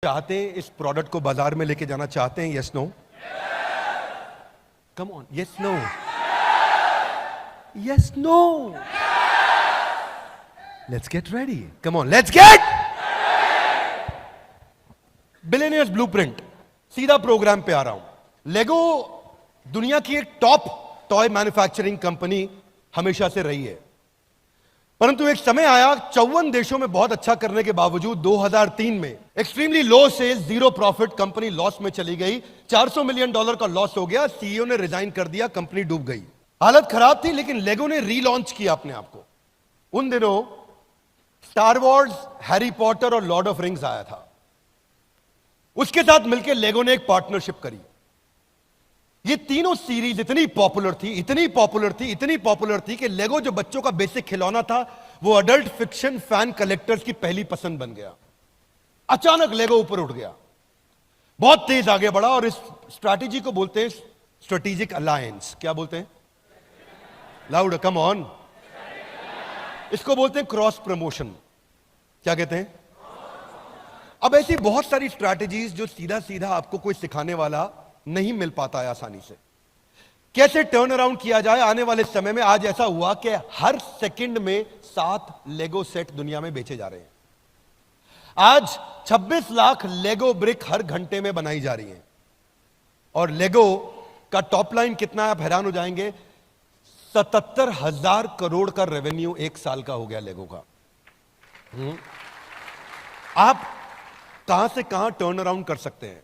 चाहते हैं इस प्रोडक्ट को बाजार में लेके जाना चाहते हैं? Yes no? Come on, yes no, yes no, let's get ready, come on, let's get billionaires blueprint. सीधा प्रोग्राम पे आ रहा हूं। लेगो दुनिया की एक टॉप टॉय मैन्युफैक्चरिंग कंपनी हमेशा से रही है, परंतु एक समय आया 54 देशों में बहुत अच्छा करने के बावजूद 2003 में extremely low sales, zero profit, company loss में चली गई। $400 मिलियन का लॉस हो गया। सीईओ ने रिजाइन कर दिया, कंपनी डूब गई। हालत खराब थी, लेकिन लेगो ने रीलॉन्च किया अपने आप को। उन दिनों स्टार वॉर्स, हैरी पॉटर और लॉर्ड ऑफ रिंग्स आया था। उसके साथ मिलकर लेगो ने एक पार्टनरशिप करी। ये तीनों सीरीज इतनी पॉपुलर थी, इतनी पॉपुलर थी, इतनी पॉपुलर थी कि लेगो जो बच्चों का बेसिक खिलौना था, वो अडल्ट फिक्शन फैन कलेक्टर्स की पहली पसंद बन गया। अचानक लेगो ऊपर उठ गया, बहुत तेज आगे बढ़ा, और इस स्ट्रैटेजी को बोलते हैं स्ट्रेटेजिक अलायंस। क्या बोलते हैं? Loud, come on. इसको बोलते हैं क्रॉस प्रमोशन। क्या कहते हैं? अब ऐसी बहुत सारी स्ट्रैटेजीज जो सीधा सीधा आपको कोई सिखाने वाला नहीं मिल पाता है आसानी से। कैसे टर्न अराउंड किया जाए आने वाले समय में। आज ऐसा हुआ कि हर सेकंड में 7 लेगो सेट दुनिया में बेचे जा रहे हैं। आज 26 लाख लेगो ब्रिक हर घंटे में बनाई जा रही है। और लेगो का टॉप लाइन कितना है आप हैरान हो जाएंगे। 77,000 करोड़ का रेवेन्यू एक साल का हो गया लेगो का। आप कहां से कहां टर्न अराउंड कर सकते हैं।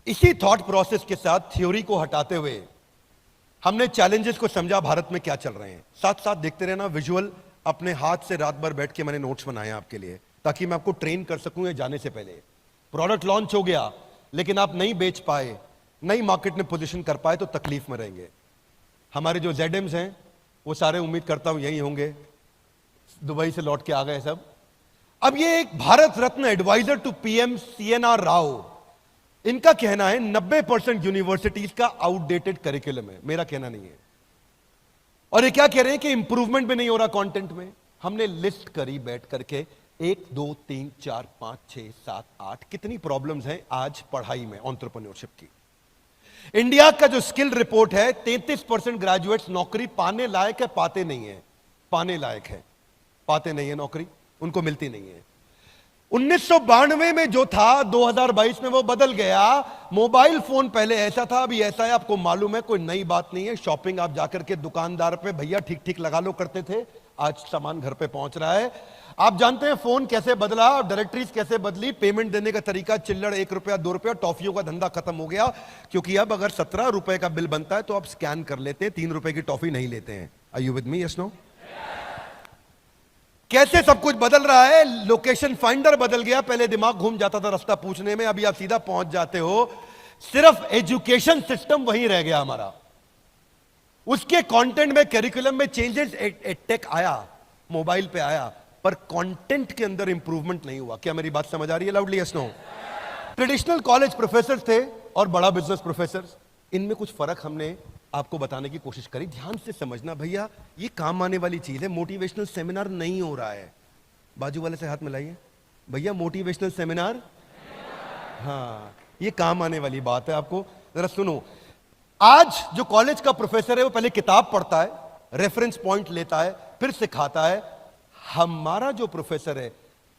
इसी थॉट प्रोसेस के साथ थ्योरी को हटाते हुए हमने चैलेंजेस को समझा, भारत में क्या चल रहे हैं। साथ साथ देखते रहना, विजुअल अपने हाथ से रात भर बैठ के मैंने नोट्स बनाए आपके लिए, ताकि मैं आपको ट्रेन कर सकूं ये जाने से पहले। प्रोडक्ट लॉन्च हो गया लेकिन आप नहीं बेच पाए, नई मार्केट में पोजीशन कर पाए, तो तकलीफ में रहेंगे। हमारे जो जेडएम्स हैं वो सारे उम्मीद करता हूं यही होंगे, दुबई से लौट के आ गए सब। अब ये एक Bharat Ratna adviser to PM CNR Rao, इनका कहना है 90% यूनिवर्सिटीज का आउटडेटेड करिकुलम है। मेरा कहना नहीं है। और ये क्या कह रहे हैं कि इंप्रूवमेंट भी नहीं हो रहा कंटेंट में। हमने लिस्ट करी बैठ करके 1 2 3 4 5 6 7 8 कितनी प्रॉब्लम्स हैं आज पढ़ाई में, एंटरप्रेन्योरशिप की। इंडिया का जो स्किल रिपोर्ट है, 33% ग्रेजुएट्स नौकरी पाने लायक है, पाते नहीं है। पाने लायक है, पाते नहीं है नौकरी, उनको मिलती नहीं है। 1992 में जो था 2022 में वो बदल गया। मोबाइल फोन पहले ऐसा था, अभी ऐसा है, आपको मालूम है, कोई नई बात नहीं है। शॉपिंग आप जाकर के दुकानदार पे भैया ठीक ठीक लगा लो करते थे, आज सामान घर पे पहुंच रहा है। आप जानते हैं फोन कैसे बदला, डायरेक्टरीज कैसे बदली, पेमेंट देने का तरीका चिल्लड़, 1 रुपया 2 रुपया, टॉफियों का धंधा खत्म हो गया। क्योंकि अब अगर 17 रुपए का बिल बनता है तो आप स्कैन कर लेते हैं, 3 रुपए की टॉफी नहीं लेते हैं। Are you with me? Yes no? कैसे सब कुछ बदल रहा है। लोकेशन फाइंडर बदल गया, पहले दिमाग घूम जाता था रास्ता पूछने में, अभी आप सीधा पहुंच जाते हो। सिर्फ एजुकेशन सिस्टम वही रह गया हमारा। उसके कंटेंट में, करिकुलम में चेंजेस, टेक आया, मोबाइल पे आया, पर कंटेंट के अंदर इंप्रूवमेंट नहीं हुआ। क्या मेरी बात समझ आ रही है? Loudly yes no? Traditional college professor थे और बड़ा बिजनेस प्रोफेसर, इनमें कुछ फर्क हमने आपको बताने की कोशिश करी। ध्यान से समझना भैया, ये काम आने वाली चीज है। मोटिवेशनल सेमिनार नहीं हो रहा है। बाजू वाले से हाथ मिलाइए भैया, मोटिवेशनल सेमिनार, हाँ, ये काम आने वाली बात है। आपको जरा सुनो। आज जो कॉलेज का प्रोफेसर है वो पहले किताब पढ़ता है, रेफरेंस पॉइंट लेता है, फिर सिखाता है। हमारा जो प्रोफेसर है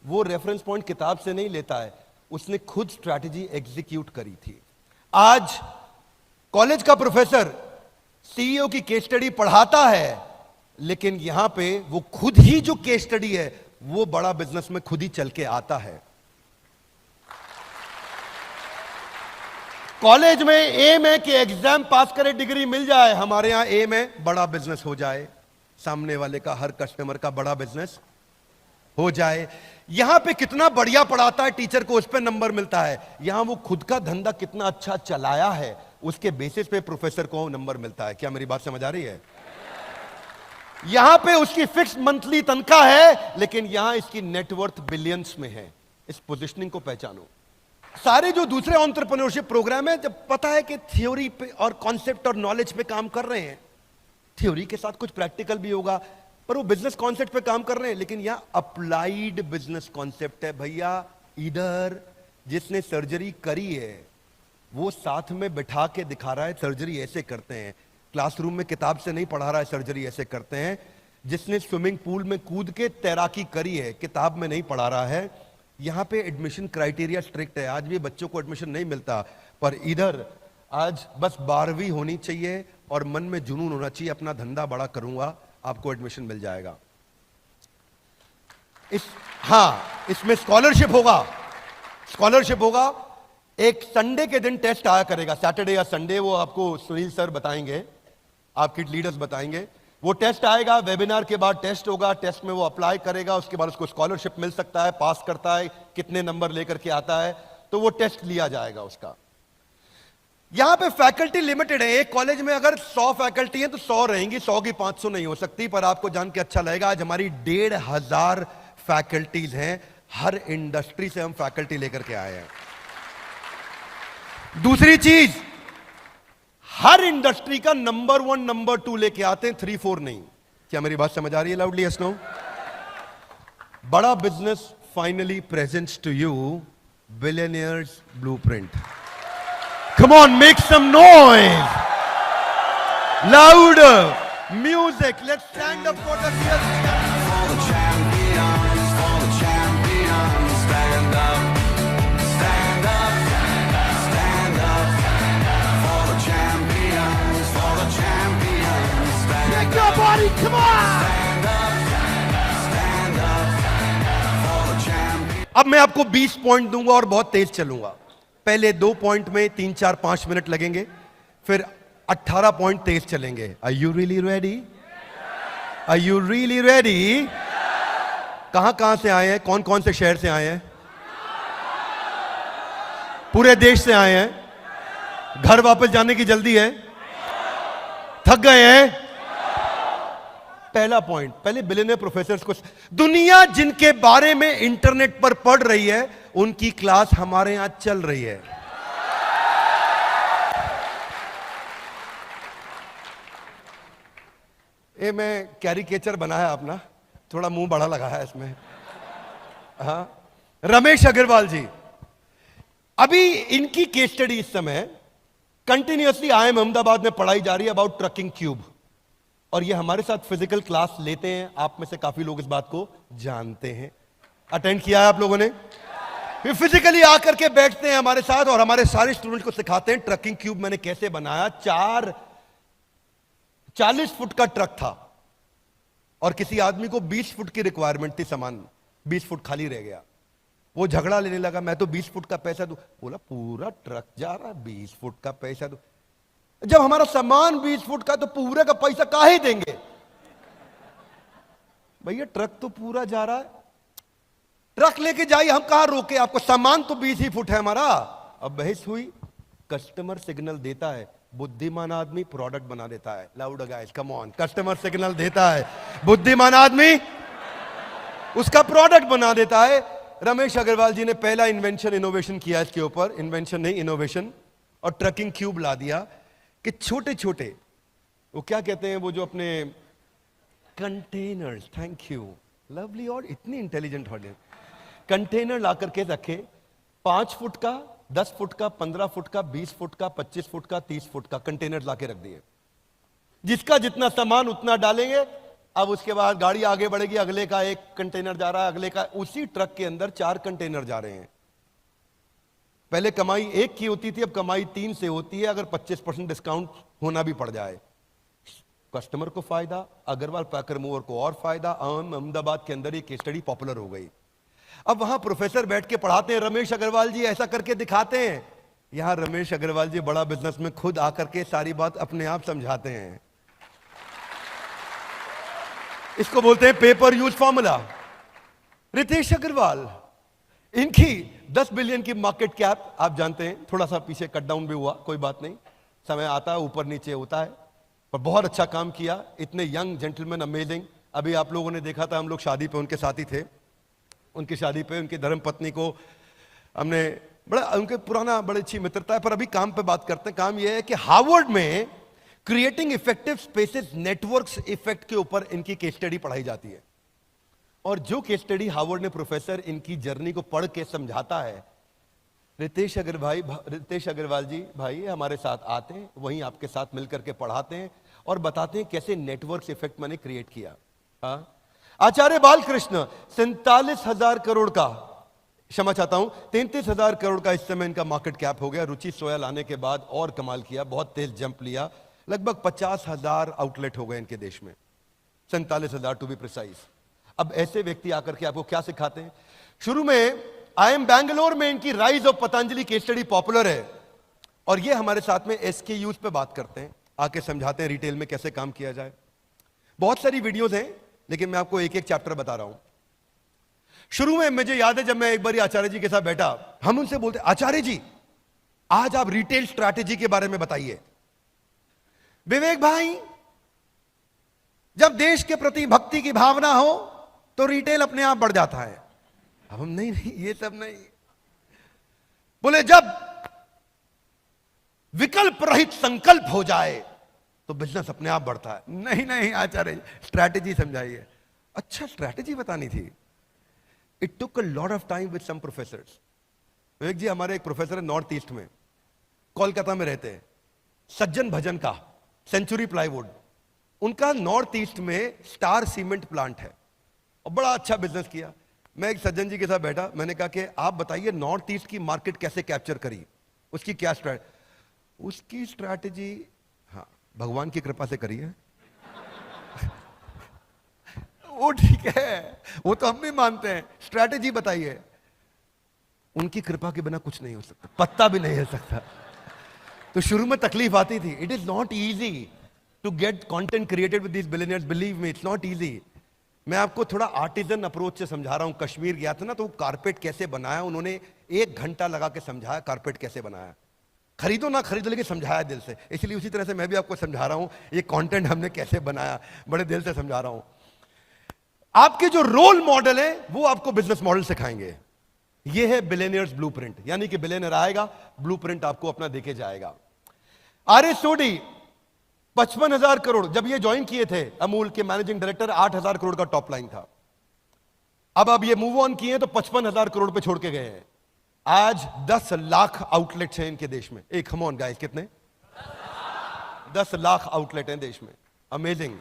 वो रेफरेंस पॉइंट किताब से नहीं लेता है, उसने खुद स्ट्रैटेजी एग्जीक्यूट करी थी। आज कॉलेज का प्रोफेसर सीईओ की केस स्टडी पढ़ाता है, लेकिन यहां पे वो खुद ही जो केस स्टडी है वो बड़ा बिजनेस में खुद ही चल के आता है। कॉलेज में एम है कि एग्जाम पास करे, डिग्री मिल जाए। हमारे यहां एम है बड़ा बिजनेस हो जाए, सामने वाले का, हर कस्टमर का बड़ा बिजनेस हो जाए। यहां पे कितना बढ़िया पढ़ाता है टीचर को, उस पर नंबर मिलता है। यहां वो खुद का धंधा कितना अच्छा चलाया है, उसके बेसिस पे प्रोफेसर को नंबर मिलता है। क्या मेरी बात समझ आ रही है? यहां पे उसकी फिक्स मंथली तनख्वाह है, लेकिन यहां इसकी नेटवर्थ बिलियंस में है। इस पोजीशनिंग को पहचानो। सारे जो दूसरे एंटरप्रेन्योरशिप प्रोग्राम है, जब पता है कि थ्योरी पे और कॉन्सेप्ट और नॉलेज पे काम कर रहे हैं, थ्योरी के साथ कुछ प्रैक्टिकल भी होगा, पर वो बिजनेस कॉन्सेप्ट पे काम कर रहे हैं। लेकिन यहां अप्लाइड बिजनेस कॉन्सेप्ट है भैया। इधर जिसने सर्जरी करी है वो साथ में बिठा के दिखा रहा है सर्जरी ऐसे करते हैं। क्लासरूम में किताब से नहीं पढ़ा रहा है सर्जरी ऐसे करते हैं। जिसने स्विमिंग पूल में कूद के तैराकी करी है किताब में नहीं पढ़ा रहा है। यहां पे एडमिशन क्राइटेरिया स्ट्रिक्ट है, आज भी बच्चों को एडमिशन नहीं मिलता, पर इधर आज बस 12वीं होनी चाहिए और मन में जुनून होना चाहिए अपना धंधा बड़ा करूंगा, आपको एडमिशन मिल जाएगा। इसमें स्कॉलरशिप होगा। एक संडे के दिन टेस्ट आया करेगा, सैटरडे या संडे, वो आपको सुनील सर बताएंगे, आपके लीडर्स बताएंगे। वो टेस्ट आएगा, वेबिनार के बाद टेस्ट होगा, टेस्ट में वो अप्लाई करेगा, उसके बाद उसको स्कॉलरशिप मिल सकता है, पास करता है, कितने नंबर लेकर के आता है, तो वो टेस्ट लिया जाएगा उसका। यहां पे फैकल्टी लिमिटेड है, एक कॉलेज में अगर 100 फैकल्टी है तो 100 रहेंगी, 100 की 500 नहीं हो सकती। पर आपको जान के अच्छा लगेगा, आज हमारी 1500 फैकल्टीज हैं, हर इंडस्ट्री से हम फैकल्टी लेकर के आए हैं। दूसरी चीज, हर इंडस्ट्री का नंबर 1 नंबर 2 लेके आते हैं, 3 4 नहीं। क्या मेरी बात समझ आ रही है? Loudly yes no. Bada business finally presents to you billionaires blueprint. Come on, make some noise, louder music, let's stand up for the Body, come on! अब मैं आपको 20 पॉइंट दूंगा और बहुत तेज चलूंगा। पहले 2 पॉइंट में 3 4 5 मिनट लगेंगे, फिर 18 पॉइंट तेज चलेंगे। Are you really ready? Are you really ready? कहां से आए हैं? कौन कौन से शहर से आए हैं? पूरे देश से आए हैं? घर वापस जाने की जल्दी है? थक गए हैं? पहला पॉइंट, पहले बिलियनियर प्रोफेसर्स को, दुनिया जिनके बारे में इंटरनेट पर पढ़ रही है उनकी क्लास हमारे यहां चल रही है। ये मैं कैरिकेचर बनाया अपना, थोड़ा मुंह बड़ा लगाया इसमें। हाँ, रमेश अग्रवाल जी, अभी इनकी केस स्टडी इस समय कंटिन्यूअसली IIM अहमदाबाद में पढ़ाई जा रही है अबाउट ट्रकिंग क्यूब, और ये हमारे साथ फिजिकल क्लास लेते हैं। आप में से काफी लोग इस बात को जानते हैं, अटेंड किया है आप लोगों ने। फिर फिजिकली आकर के बैठते हैं हमारे साथ और हमारे सारे स्टूडेंट को सिखाते हैं ट्रकिंग क्यूब मैंने कैसे बनाया। 40 फुट का ट्रक था और किसी आदमी को 20 फुट की रिक्वायरमेंट थी, सामान 20 फुट खाली रह गया। वो झगड़ा लेने लगा, मैं तो 20 फुट का पैसा दूं। बोला पूरा ट्रक जा रहा है, 20 फुट का पैसा दूं। जब हमारा सामान 20 फुट का तो पूरे का पैसा काहे देंगे भैया? ट्रक तो पूरा जा रहा है, ट्रक लेके जाइए, हम कहां रोके आपको? सामान तो 20 ही फुट है हमारा। अब बहस हुई, कस्टमर सिग्नल देता है, बुद्धिमान आदमी प्रोडक्ट बना देता है। Loud guys, come on, customer signal देता है, बुद्धिमान आदमी उसका प्रोडक्ट बना देता है। रमेश अग्रवाल जी ने पहला इनोवेशन किया इसके ऊपर, इन्वेंशन नहीं इनोवेशन, और ट्रकिंग क्यूब ला दिया कि छोटे छोटे, वो क्या कहते हैं, वो जो अपने कंटेनर्स, थैंक यू लवली, और इतनी इंटेलिजेंट हो गए, कंटेनर ला करके रखे, 5 फुट का, 10 फुट का, 15 फुट का, 20 फुट का, 25 फुट का, 30 फुट का कंटेनर ला के रख दिए। जिसका जितना सामान उतना डालेंगे। अब उसके बाद गाड़ी आगे बढ़ेगी, अगले का एक कंटेनर जा रहा है, अगले का, उसी ट्रक के अंदर 4 कंटेनर जा रहे हैं। पहले कमाई 1 की होती थी, अब कमाई 3 से होती है, अगर 25% डिस्काउंट होना भी पड़ जाए। कस्टमर को फायदा, अग्रवाल पैकर मूवर को और फायदा। अहमदाबाद के अंदर ये केस स्टडी पॉपुलर हो गई। अब वहां प्रोफेसर बैठ के पढ़ाते हैं, रमेश अग्रवाल जी ऐसा करके दिखाते हैं। यहां रमेश अग्रवाल जी बड़ा बिजनेस में खुद आकर के सारी बात अपने आप समझाते हैं। इसको बोलते हैं paper use formula. Ritesh Agarwal, इनकी 10 बिलियन की मार्केट कैप, आप जानते हैं, थोड़ा सा पीछे कट डाउन भी हुआ, कोई बात नहीं, समय आता है ऊपर नीचे होता है, पर बहुत अच्छा काम किया। इतने यंग जेंटलमैन, अमेजिंग। अभी आप लोगों ने देखा था, हम लोग शादी पे उनके साथ ही थे, उनकी शादी पे उनकी धर्मपत्नी को हमने बड़ा, उनके पुराना बड़ी अच्छी मित्रता है। पर अभी काम पे बात करते हैं। काम यह है कि हार्वर्ड में creating effective spaces networks effect के ऊपर इनकी केस स्टडी पढ़ाई जाती है। और जो केस स्टडी हार्वर्ड ने प्रोफेसर इनकी जर्नी को पढ़ के समझाता है, रितेश अग्रवाल जी भाई हमारे साथ आते हैं, वहीं आपके साथ मिलकर के पढ़ाते हैं और बताते हैं कैसे नेटवर्क इफेक्ट मैंने क्रिएट किया। हाँ? आचार्य बालकृष्ण 47,000 करोड़ का, क्षमा चाहता हूं 33,000 करोड़ का इस समय इनका मार्केट कैप हो गया। रुचि सोया लाने के बाद और कमाल किया, बहुत तेज जंप लिया, लगभग 50,000 आउटलेट हो गए इनके देश में, 47,000 टू बी प्रिसाइज। अब ऐसे व्यक्ति आकर के आपको क्या सिखाते हैं? शुरू में IIM बैंगलोर में इनकी rise of Patanjali case study popular है और ये हमारे साथ में SKUs पे बात करते हैं, आके समझाते हैं रिटेल में कैसे काम किया जाए। बहुत सारी वीडियोस हैं लेकिन मैं आपको एक एक चैप्टर बता रहा हूं। शुरू में मुझे याद है जब मैं एक बार आचार्य जी के साथ बैठा, हम उनसे बोलते आचार्य जी आज आप रिटेल स्ट्रैटेजी के बारे में बताइए। विवेक भाई जब देश के प्रति भक्ति की भावना हो तो रिटेल अपने आप बढ़ जाता है। अब हम नहीं ये सब नहीं। बोले जब विकल्प रहित संकल्प हो जाए तो बिजनेस अपने आप बढ़ता है। नहीं आचार्य स्ट्रैटेजी समझाइए। अच्छा स्ट्रैटेजी बतानी थी। It took a lot of time with some professors. Vivek ji हमारे एक प्रोफेसर है नॉर्थ ईस्ट में, कोलकाता में रहते हैं, सज्जन भजन का, सेंचुरी प्लाईवुड, उनका नॉर्थ ईस्ट में स्टार सीमेंट प्लांट है और बड़ा अच्छा बिजनेस किया। मैं एक सज्जन जी के साथ बैठा, मैंने कहा कि आप बताइए नॉर्थ ईस्ट की मार्केट कैसे कैप्चर करी, उसकी क्या स्ट्रैटेजी? उसकी स्ट्रैटेजी हाँ भगवान की कृपा से करी है। वो ठीक है, वो तो हम भी मानते हैं, स्ट्रैटेजी बताइए। उनकी कृपा के बिना कुछ नहीं हो सकता, पत्ता भी नहीं हिल सकता। तो शुरू में तकलीफ आती थी। It is not easy to get content created with this billionaires, believe me it's not easy. मैं आपको थोड़ा आर्टिजन अप्रोच से समझा रहा हूं। कश्मीर गया था ना, तो कारपेट कैसे बनाया उन्होंने, 1 घंटा लगा के समझाया कारपेट कैसे बनाया। खरीदो ना खरीदो लेकिन समझाया दिल से। इसलिए उसी तरह से मैं भी आपको समझा रहा हूं ये कंटेंट हमने कैसे बनाया, बड़े दिल से समझा रहा हूं। आपके जो रोल मॉडल है वो आपको बिजनेस मॉडल सिखाएंगे। ये है बिलियनियर्स ब्लूप्रिंट, यानी कि बिलियनियर आएगा, ब्लूप्रिंट आपको अपना देके जाएगा। आरएस सोडी 55,000 करोड़, जब ये ज्वाइन किए थे अमूल के मैनेजिंग डायरेक्टर, 8,000 करोड़ का टॉप लाइन था। अब ये मूव ऑन किए तो 55,000 करोड़ पे छोड़ के गए हैं। आज 10 लाख आउटलेट्स हैं इनके देश में। एक कम ऑन गाइस, कितने? 10 लाख आउटलेट हैं देश में। अमेजिंग।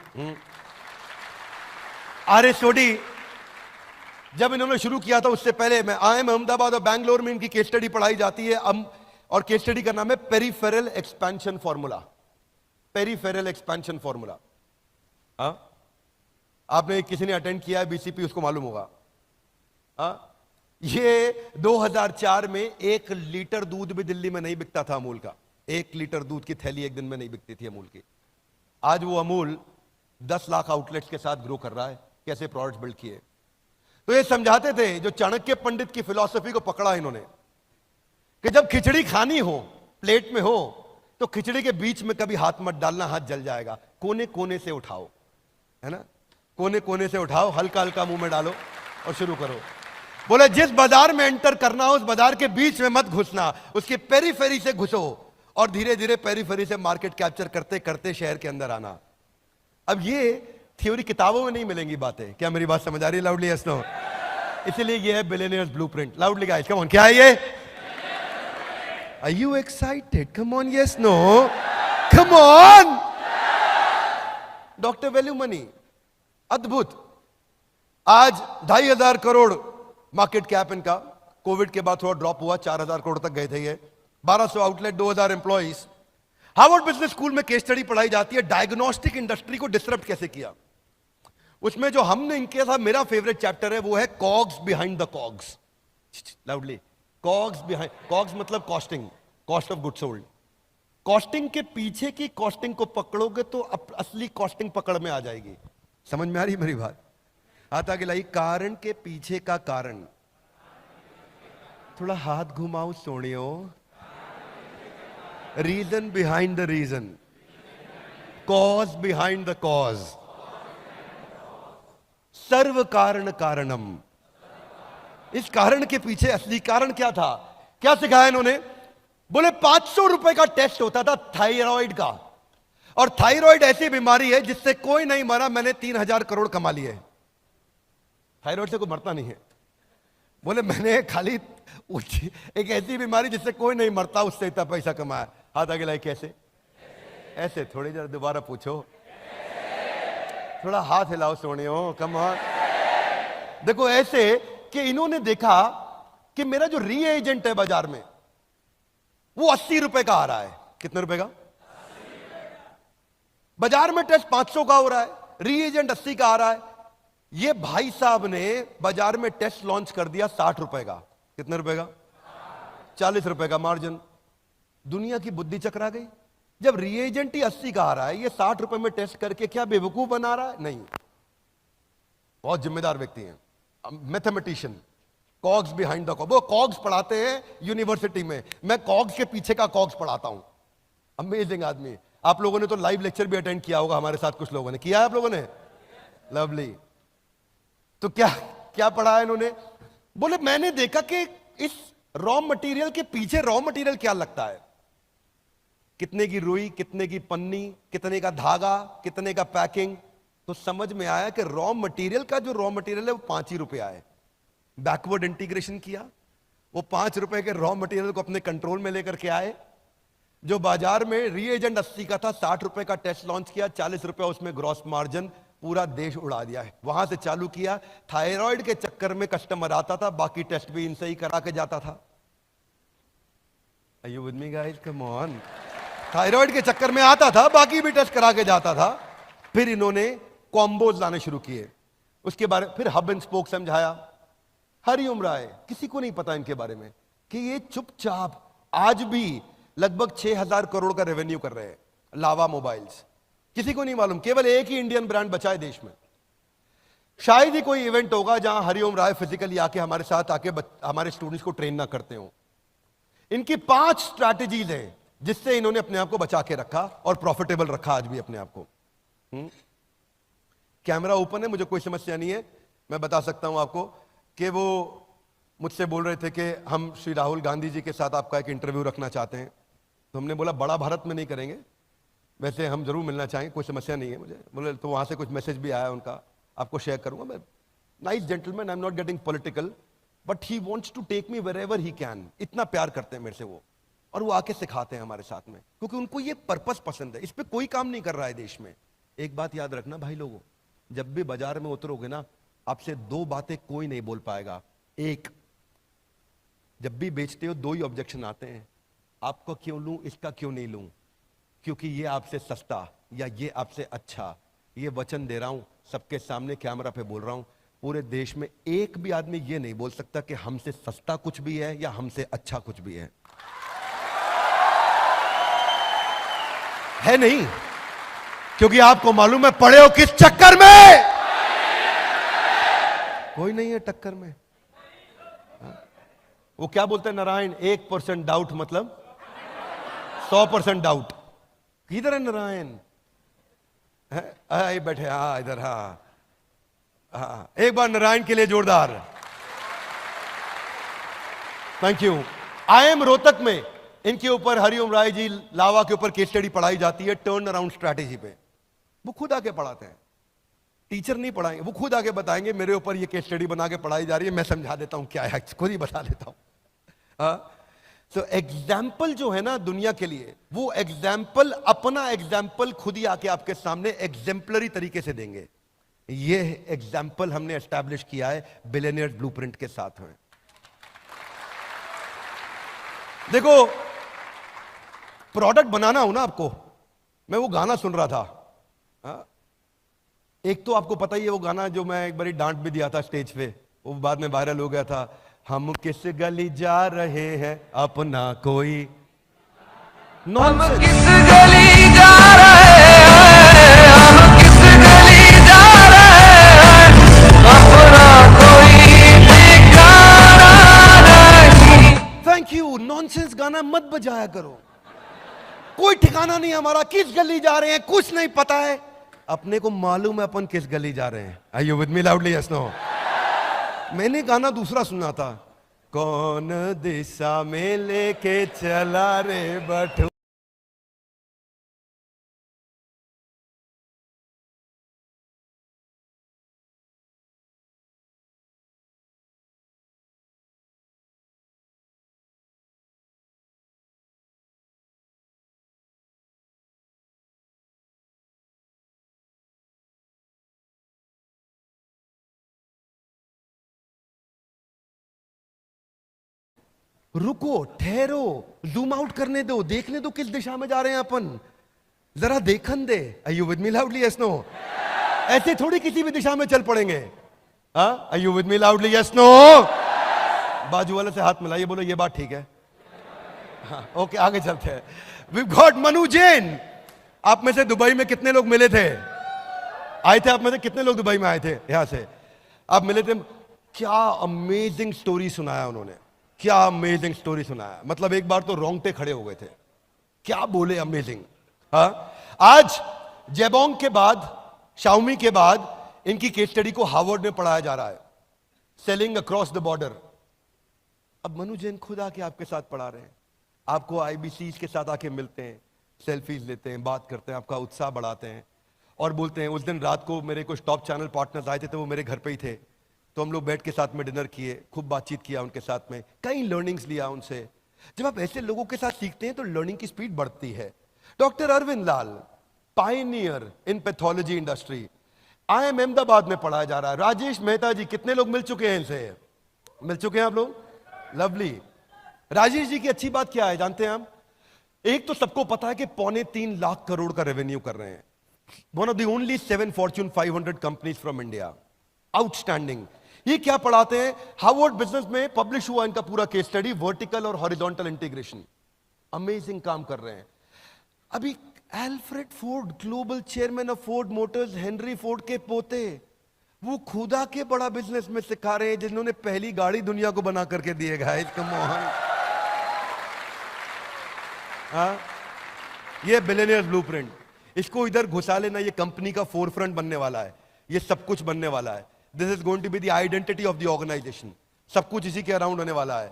आरएस सोडी जब इन्होंने शुरू किया था उससे पहले मैं IIM अहमदाबाद और बैंगलोर में इनकी केस स्टडी पढ़ाई जाती है। और केस स्टडी का नाम है peripheral expansion formula. Peripheral expansion formula. आपने किसी ने अटेंड किया है BCP, उसको मालूम होगा। ये 2004 में 1 लीटर दूध भी दिल्ली में नहीं बिकता था अमूल का। 1 लीटर दूध की थैली एक दिन में नहीं बिकती थी अमूल की। आज वो अमूल 10 लाख आउटलेट्स के साथ ग्रो कर रहा है। कैसे प्रोडक्ट्स बिल्ड किए। तो ये समझाते थे, जो चाणक्य पंडित की फिलॉसफी को पकड़ा इन्होंने, कि जब खिचड़ी खानी हो, प्लेट में हो, तो खिचड़ी के बीच में कभी हाथ मत डालना, हाथ जल जाएगा। कोने कोने से उठाओ, है ना, कोने कोने से उठाओ, हल्का हल्का मुंह में डालो और शुरू करो। बोले जिस बाजार में एंटर करना हो उस बाजार के बीच में मत घुसना, उसकी पेरीफेरी से घुसो और धीरे धीरे पेरीफेरी से मार्केट कैप्चर करते करते शहर के अंदर आना। अब ये थ्योरी किताबों में नहीं मिलेंगी बातें। क्या मेरी बात समझ आ रही है? Loudly yes no. इसीलिए ये है billionaires blueprint. Loudly guys, come on, क्या है ये? Are you excited? Come on, yes, no? Come on! Doctor value money, अद्भुत। आज 2,500 करोड़ मार्केट कैप इनका। कोविड के बाद थोड़ा ड्रॉप हुआ, 4,000 करोड़ तक गए थे ये। 1200 outlet, 2,000 employees. Harvard business school में केस स्टडी पढ़ाई जाती है, डायग्नोस्टिक इंडस्ट्री को डिसरप्ट कैसे किया। उसमें जो हमने इनके साथ, मेरा फेवरेट चैप्टर है वो है cogs behind the cogs. Loudly, cogs behind, cogs मतलब costing, cost of good sold. Costing के पीछे की कॉस्टिंग को पकड़ोगे तो असली कॉस्टिंग पकड़ में आ जाएगी। समझ में आ रही मेरी बात? हाथ आगे लाई। कारण के पीछे का कारण, थोड़ा हाथ घुमाओ सोनियो। Reason behind the reason, cause behind the cause, सर्व कारण कारणम। इस कारण के पीछे असली कारण क्या था? क्या सिखाया इन्होंने? बोले 500 रुपए का टेस्ट होता था थायराइड का, और थायराइड ऐसी बीमारी है जिससे कोई नहीं मरा, मैंने 3,000 करोड़ कमा लिए। थायराइड से कोई मरता नहीं है। बोले मैंने खाली एक ऐसी बीमारी जिससे कोई नहीं मरता, उससे इतना पैसा कमाया। हाथ आगे लाइक कैसे? ऐसे थोड़ी, जरा दोबारा पूछो, थोड़ा हाथ हिलाओ सोनियो, कम ऑन। देखो ऐसे कि इन्होंने देखा कि मेरा जो री एजेंट है बाजार में वो 80 रुपए का आ रहा है। कितने रुपए का? बाजार में टेस्ट 500 का हो रहा है, री एजेंट 80 का आ रहा है। ये भाई साहब ने बाजार में टेस्ट लॉन्च कर दिया 60 रुपए का। कितने रुपए का? 40 रुपए का मार्जिन। दुनिया की बुद्धि चकरा गई। जब रिएजेंट ही 80 का आ रहा है, ये 60 रुपए में टेस्ट करके क्या बेवकूफ बना रहा है? नहीं, बहुत जिम्मेदार व्यक्ति हैं, मैथमेटिशियन, कॉग्स बिहाइंड द वो कॉग्स पढ़ाते हैं यूनिवर्सिटी में। मैं कॉग्स के पीछे का कॉग्स पढ़ाता हूं। अमेजिंग आदमी। आप लोगों ने तो लाइव लेक्चर भी अटेंड किया होगा हमारे साथ, कुछ लोगों ने किया है। आप लोगों ने? लवली। तो क्या क्या पढ़ा है इन्होंने? बोले मैंने देखा कि इस रॉ मटेरियल के पीछे रॉ मटेरियल क्या लगता है, कितने की रुई, कितने की पन्नी, कितने का धागा, कितने का पैकिंग। तो समझ में आया कि रॉ मटेरियल का जो रॉ मटेरियल है वो 5 ही रुपए आए। बैकवर्ड इंटीग्रेशन किया, वो 5 रुपए के रॉ मटेरियल को अपने कंट्रोल में लेकर के आए। जो बाजार में रीएजेंट 80 का था, 60 रुपए का टेस्ट लॉन्च किया, 40 रुपए उसमें ग्रॉस मार्जिन, पूरा देश उड़ा दिया है। वहां से चालू किया। थायराइड के चक्कर में कस्टमर आता था, बाकी टेस्ट भी इनसे ही करा के जाता था। Are you with me guys? Come on. Thyroid के चक्कर में आता था, बाकी भी टेस्ट करा के जाता था। फिर इन्होंने कॉम्बोज लाने शुरू किए। उसके बारे फिर हब एंड स्पोक समझाया। हरिओम राय, किसी को नहीं पता इनके बारे में कि ये चुपचाप आज भी लगभग 6,000 करोड़ का रेवेन्यू कर रहे हैं। लावा मोबाइल्स, किसी को नहीं मालूम, केवल एक ही इंडियन ब्रांड बचा है देश में। शायद ही कोई इवेंट होगा जहां हरिओम राय फिजिकली आके हमारे साथ आके हमारे स्टूडेंट्स को ट्रेन ना करते हो। इनकी 5 स्ट्रैटेजीज हैं जिससे इन्होंने अपने आप को बचा के रखा और प्रॉफिटेबल रखा आज भी अपने आप को। कैमरा ओपन है, मुझे कोई समस्या नहीं है। मैं बता सकता हूं आपको कि वो मुझसे बोल रहे थे कि हम श्री राहुल गांधी जी के साथ आपका एक इंटरव्यू रखना चाहते हैं। तो हमने बोला बड़ा भारत में नहीं करेंगे, वैसे हम जरूर मिलना चाहेंगे, कोई समस्या नहीं है मुझे। बोले तो वहां से कुछ मैसेज भी आया उनका, आपको शेयर करूंगा मैं। Nice gentleman, I am not getting political, but he wants to take me wherever he can. इतना प्यार करते हैं मेरे से वो, और वो आके सिखाते हैं हमारे साथ में, क्योंकि उनको ये पर्पस पसंद है। इस पे कोई काम नहीं कर रहा है देश में। एक बात याद रखना भाई लोगों, जब भी बाजार में उतरोगे ना, आपसे 2 बातें कोई नहीं बोल पाएगा। एक, जब भी बेचते हो 2 ही ऑब्जेक्शन आते हैं, आपको क्यों लूं, इसका क्यों नहीं लूं, क्योंकि ये आपसे सस्ता या ये आपसे अच्छा। ये वचन दे रहा हूं, सबके सामने कैमरा पे बोल रहा हूं, पूरे देश में एक भी आदमी ये नहीं बोल सकता कि हमसे सस्ता कुछ भी है या हमसे अच्छा कुछ भी है नहीं, क्योंकि आपको मालूम है पड़े हो किस चक्कर में। कोई नहीं है टक्कर में। वो क्या बोलते हैं नारायण, 1% डाउट मतलब 100% डाउट। किधर है नारायण? आए बैठे, हाँ इधर, हाँ। एक बार नारायण के लिए जोरदार थैंक यू। IIM रोहतक में इनके ऊपर हरिओम राय जी लावा के ऊपर केस स्टडी पढ़ाई जाती है, टर्न अराउंड स्ट्रैटेजी पे। वो खुद आके पढ़ाते हैं, टीचर नहीं पढ़ाएंगे, वो खुद आके बताएंगे मेरे ऊपर ये केस स्टडी बना के पढ़ाई जा रही है, मैं समझा देता हूं क्या है, खुद ही बता देता हूं। तो एग्जाम्पल जो है ना दुनिया के लिए, वो एग्जाम्पल अपना एग्जाम्पल खुद ही आके आपके सामने एग्जाम्पलरी तरीके से देंगे। ये एग्जाम्पल हमने एस्टैब्लिश किया है बिलियनियर्स ब्लूप्रिंट के साथ में। देखो, प्रोडक्ट बनाना हो ना आपको, मैं वो गाना सुन रहा था। एक तो आपको पता ही है वो गाना जो मैं एक बारी डांट भी दिया था स्टेज पे, वो बाद में वायरल हो गया था। हम किस गली जा रहे हैं अपना कोई, हम किस गली जा रहे हैं, हम किस गली जा रहे हैं, अपना कोई ठिकाना नहीं। Thank you. नॉनसेंस गाना मत बजाया करो, कोई ठिकाना नहीं हमारा, किस गली जा रहे हैं कुछ नहीं पता है, अपने को मालूम है अपन किस गली जा रहे हैं। Are you with me loudly? Yes no? मैंने गाना दूसरा सुना था, कौन दिशा में लेके चला रे बटू। रुको, ठहरो, जूम आउट करने दो, देखने दो किस दिशा में जा रहे हैं अपन, जरा देखन दे। Are you with me loudly? Yes no? ऐसे थोड़ी किसी भी दिशा में चल पड़ेंगे। हाँ, are you with me loudly? Yes no? बाजू वाले से हाथ मिलाइए, बोलो ये बात ठीक है। हाँ, ओके, आगे चलते हैं। We got Manu Jain. आप में से दुबई में कितने लोग मिले थे? आए थे आप में से कितने लोग दुबई में आए थे? यहां से आप मिले थे। क्या अमेजिंग स्टोरी सुनाया उन्होंने, क्या अमेजिंग स्टोरी सुनाया। मतलब एक बार तो रोंगटे खड़े हो गए थे, क्या बोले, अमेजिंग। हाँ, आज जेबोंग के बाद, शाओमी के बाद इनकी केस स्टडी को हार्वर्ड में पढ़ाया जा रहा है, सेलिंग अक्रॉस द बॉर्डर। अब मनु जैन खुद आके आपके साथ पढ़ा रहे हैं, आपको आईबीसी के साथ आके मिलते हैं, सेल्फीज लेते हैं, बात करते हैं, आपका उत्साह बढ़ाते हैं और बोलते हैं। उस दिन रात को मेरे कुछ टॉप चैनल पार्टनर्स आए थे, तो वो मेरे घर पे ही थे, तो हम लोग बैठ के साथ में डिनर किए, खूब बातचीत किया उनके साथ में, कई लर्निंग्स लिया उनसे। जब आप ऐसे लोगों के साथ सीखते हैं तो लर्निंग की स्पीड बढ़ती है। Doctor Arvind Lal, pioneer in pathology industry, IIM Ahmedabad में पढ़ाया जा रहा है। राजेश मेहता जी, कितने लोग मिल चुके हैं इनसे? मिल चुके हैं आप लोग? लवली। राजेश जी की अच्छी बात क्या है जानते हैं हम? एक तो सबको पता है कि 3.25 लाख करोड़ का रेवेन्यू कर रहे हैं, one of the only 7 Fortune 500 companies from India. Outstanding. ये क्या पढ़ाते हैं? हार्वर्ड बिजनेस में पब्लिश हुआ इनका पूरा केस स्टडी, वर्टिकल और हॉरिजॉन्टल इंटीग्रेशन। अमेजिंग काम कर रहे हैं। अभी Alfred Ford, global chairman of Ford Motors, Henry Ford के पोते, वो खुदा के बड़ा बिजनेस में सिखा रहे हैं, जिन्होंने पहली गाड़ी दुनिया को बना करके दिए गाइस, कम ऑन। हाँ, ये बिलियनियर्स ब्लूप्रिंट, इसको इधर घुसा लेना, ये कंपनी का फोरफ्रंट बनने वाला है, ये सब कुछ बनने वाला है। This is going to be the identity of the organisation, सब कुछ इसी के अराउंड होने वाला है।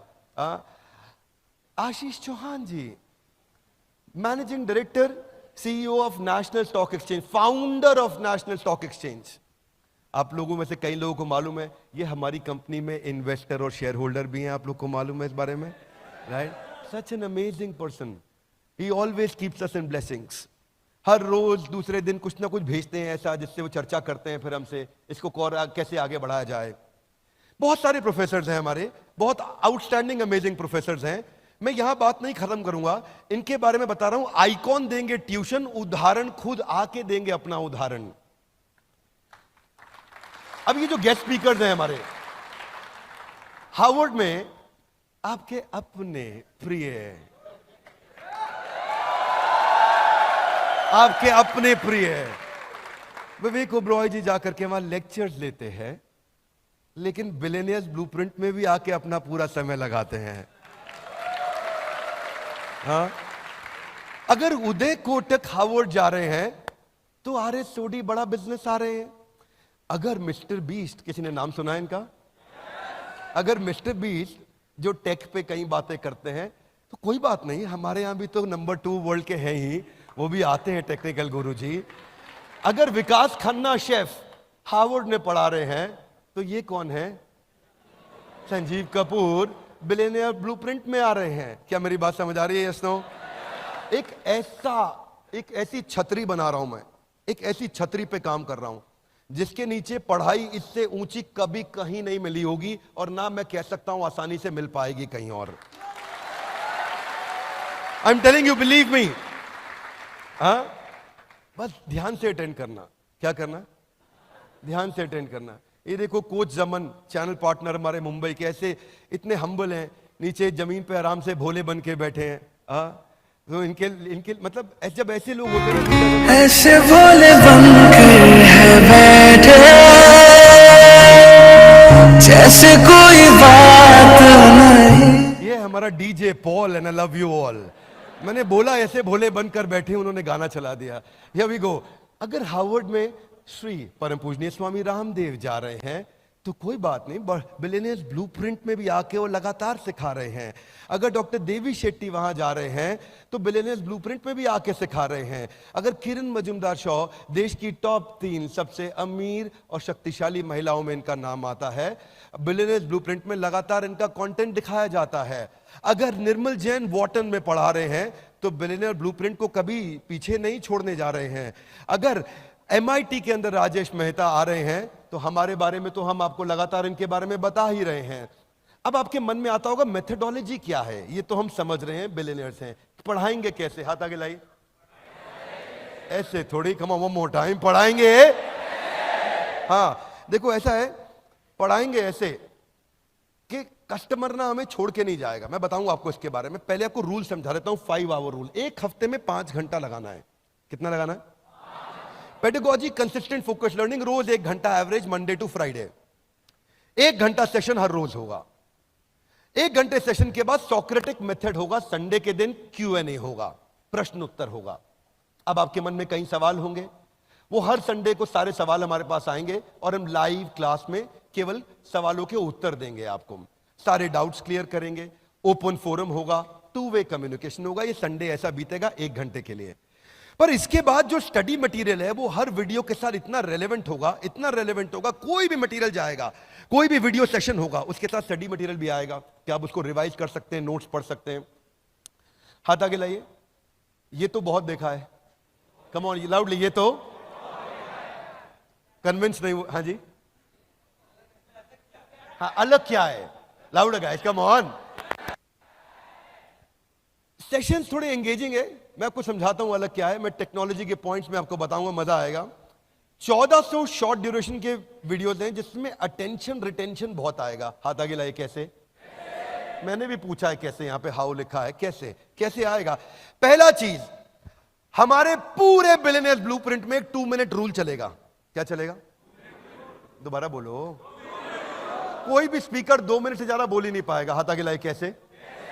Ashish Chauhan ji, managing director, CEO of National Stock Exchange, founder of National Stock Exchange. आप लोगों में से कई लोगों को मालूम है ये हमारी कंपनी में इन्वेस्टर और शेयर होल्डर भी हैं, आप लोग को मालूम है इस बारे में, right? Such an amazing person, he always keeps us in blessings. हर रोज दूसरे दिन कुछ ना कुछ भेजते हैं ऐसा जिससे वो चर्चा करते हैं फिर हमसे, इसको कैसे आगे बढ़ाया जाए। बहुत सारे प्रोफेसर्स हैं हमारे, बहुत आउटस्टैंडिंग अमेजिंग प्रोफेसर्स हैं। मैं यहां बात नहीं खत्म करूंगा, इनके बारे में बता रहा हूं। आइकॉन देंगे ट्यूशन, उदाहरण खुद आके देंगे अपना उदाहरण। अब ये जो गेस्ट स्पीकर्स हैं हमारे हार्वर्ड में, आपके अपने प्रिय, आपके अपने प्रिय विवेक ओबरॉय जी जाकर के वहां लेक्चर्स लेते हैं, लेकिन बिलियनियर्स ब्लूप्रिंट में भी आके अपना पूरा समय लगाते हैं। हाँ, अगर उदय कोटक हार्वर्ड जा रहे हैं तो RS सोडी बड़ा बिजनेस आ रहे हैं। अगर मिस्टर बीस्ट, किसी ने नाम सुना है इनका? अगर मिस्टर बीस्ट जो टेक पे कई बातें करते हैं तो कोई बात नहीं, हमारे यहां भी तो नंबर 2 वर्ल्ड के हैं ही, वो भी आते हैं टेक्निकल गुरु जी। अगर विकास खन्ना शेफ हार्वर्ड में पढ़ा रहे हैं तो ये कौन है? संजीव कपूर बिलियनियर ब्लूप्रिंट में आ रहे हैं। क्या मेरी बात समझ आ रही है? Yes no? एक ऐसी छतरी बना रहा हूं मैं, एक ऐसी छतरी पे काम कर रहा हूं जिसके नीचे पढ़ाई इससे ऊंची कभी कहीं नहीं मिली होगी, और ना मैं कह सकता हूं आसानी से मिल पाएगी कहीं और। I am telling you, believe me. हाँ, बस ध्यान से अटेंड करना। क्या करना? ध्यान से अटेंड करना। ये देखो कोच जमन, चैनल पार्टनर हमारे मुंबई के, ऐसे इतने हम्बल हैं, नीचे जमीन पे आराम से भोले बन के बैठे हैं। तो इनके मतलब जब ऐसे लोग होते हैं, ऐसे भोले बन के बैठे जैसे कोई बात नहीं। ये हमारा DJ Paul and I love you all. मैंने बोला ऐसे भोले बनकर बैठे, उन्होंने गाना चला दिया। Here we go. अगर हार्वर्ड में श्री परम पूजनीय स्वामी रामदेव जा रहे हैं तो कोई बात नहीं, बिलियनियर्स ब्लूप्रिंट में भी आके वो लगातार सिखा रहे हैं। अगर डॉक्टर देवी शेट्टी वहां जा रहे हैं तो बिलियनियर्स ब्लूप्रिंट में भी आके सिखा रहे हैं। अगर किरण मजुमदार शॉ, देश की टॉप 3 सबसे अमीर और शक्तिशाली महिलाओं में इनका नाम आता है, बिलियनियर्स ब्लूप्रिंट में लगातार इनका कंटेंट दिखाया जाता है। अगर निर्मल जैन वॉटन में पढ़ा रहे हैं तो बिलियनियर ब्लूप्रिंट को कभी पीछे नहीं छोड़ने जा रहे हैं। अगर MIT के अंदर राजेश मेहता आ रहे हैं तो हमारे बारे में तो हम आपको लगातार इनके बारे में बता ही रहे हैं। अब आपके मन में आता होगा मेथडोलॉजी क्या है, ये तो हम समझ रहे हैं बिलियनियर्स हैं, पढ़ाएंगे कैसे? हाथ आगे लाइए। ऐसे थोड़ी, come on one more time, पढ़ाएंगे। हाँ देखो ऐसा है, पढ़ाएंगे ऐसे कि कस्टमर ना हमें छोड़ के नहीं जाएगा। मैं बताऊंगा आपको इसके बारे में, पहले आपको रूल समझा देता हूं। 5 आवर रूल, एक हफ्ते में 5 घंटा लगाना है। कितना लगाना है? पेडागोजी, कंसिस्टेंट फोकस लर्निंग, रोज 1 घंटा एवरेज, मंडे टू फ्राइडे। 1 घंटा सेशन हर रोज होगा। 1 घंटे सेशन के बाद सोक्रेटिक मेथड होगा, संडे के दिन Q&A होगा, प्रश्न उत्तर होगा। अब आपके मन में कई सवाल होंगे, वो हर संडे को सारे सवाल हमारे पास आएंगे और हम लाइव क्लास में केवल सवालों के उत्तर देंगे आपको, सारे डाउट्स क्लियर करेंगे, ओपन फोरम होगा, 2 वे कम्युनिकेशन होगा। ये संडे ऐसा बीतेगा 1 घंटे के लिए। पर इसके बाद जो स्टडी मटेरियल है वो हर वीडियो के साथ इतना रेलेवेंट होगा, इतना रेलेवेंट होगा, कोई भी मटेरियल जाएगा, कोई भी वीडियो सेशन होगा, उसके साथ स्टडी मटेरियल भी आएगा कि आप उसको रिवाइज कर सकते हैं, नोट्स पढ़ सकते हैं। हाथ आगे लाइए। ये तो बहुत देखा है, कम ऑन लाउडली, ये तो कन्विंस नहीं हुआ। हाँ जी, हाँ अलग क्या है? Loud guys, come on. Sessions थोड़े एंगेजिंग है, मैं आपको समझाता हूं अलग क्या है। मैं टेक्नोलॉजी के पॉइंट्स में आपको बताऊंगा, मजा आएगा। 1400 शॉर्ट ड्यूरेशन के वीडियोस हैं जिसमें अटेंशन रिटेंशन बहुत आएगा। हाथ आगे लाइए। कैसे? मैंने भी पूछा है कैसे, यहां पे हाउ लिखा है, कैसे कैसे आएगा? पहला चीज, हमारे पूरे बिलियनियर्स ब्लूप्रिंट में 2 मिनट रूल चलेगा। क्या चलेगा? दोबारा बोलो। कोई भी स्पीकर 2 मिनट से ज्यादा बोल ही नहीं पाएगा। हाथ आगे लाइए। कैसे?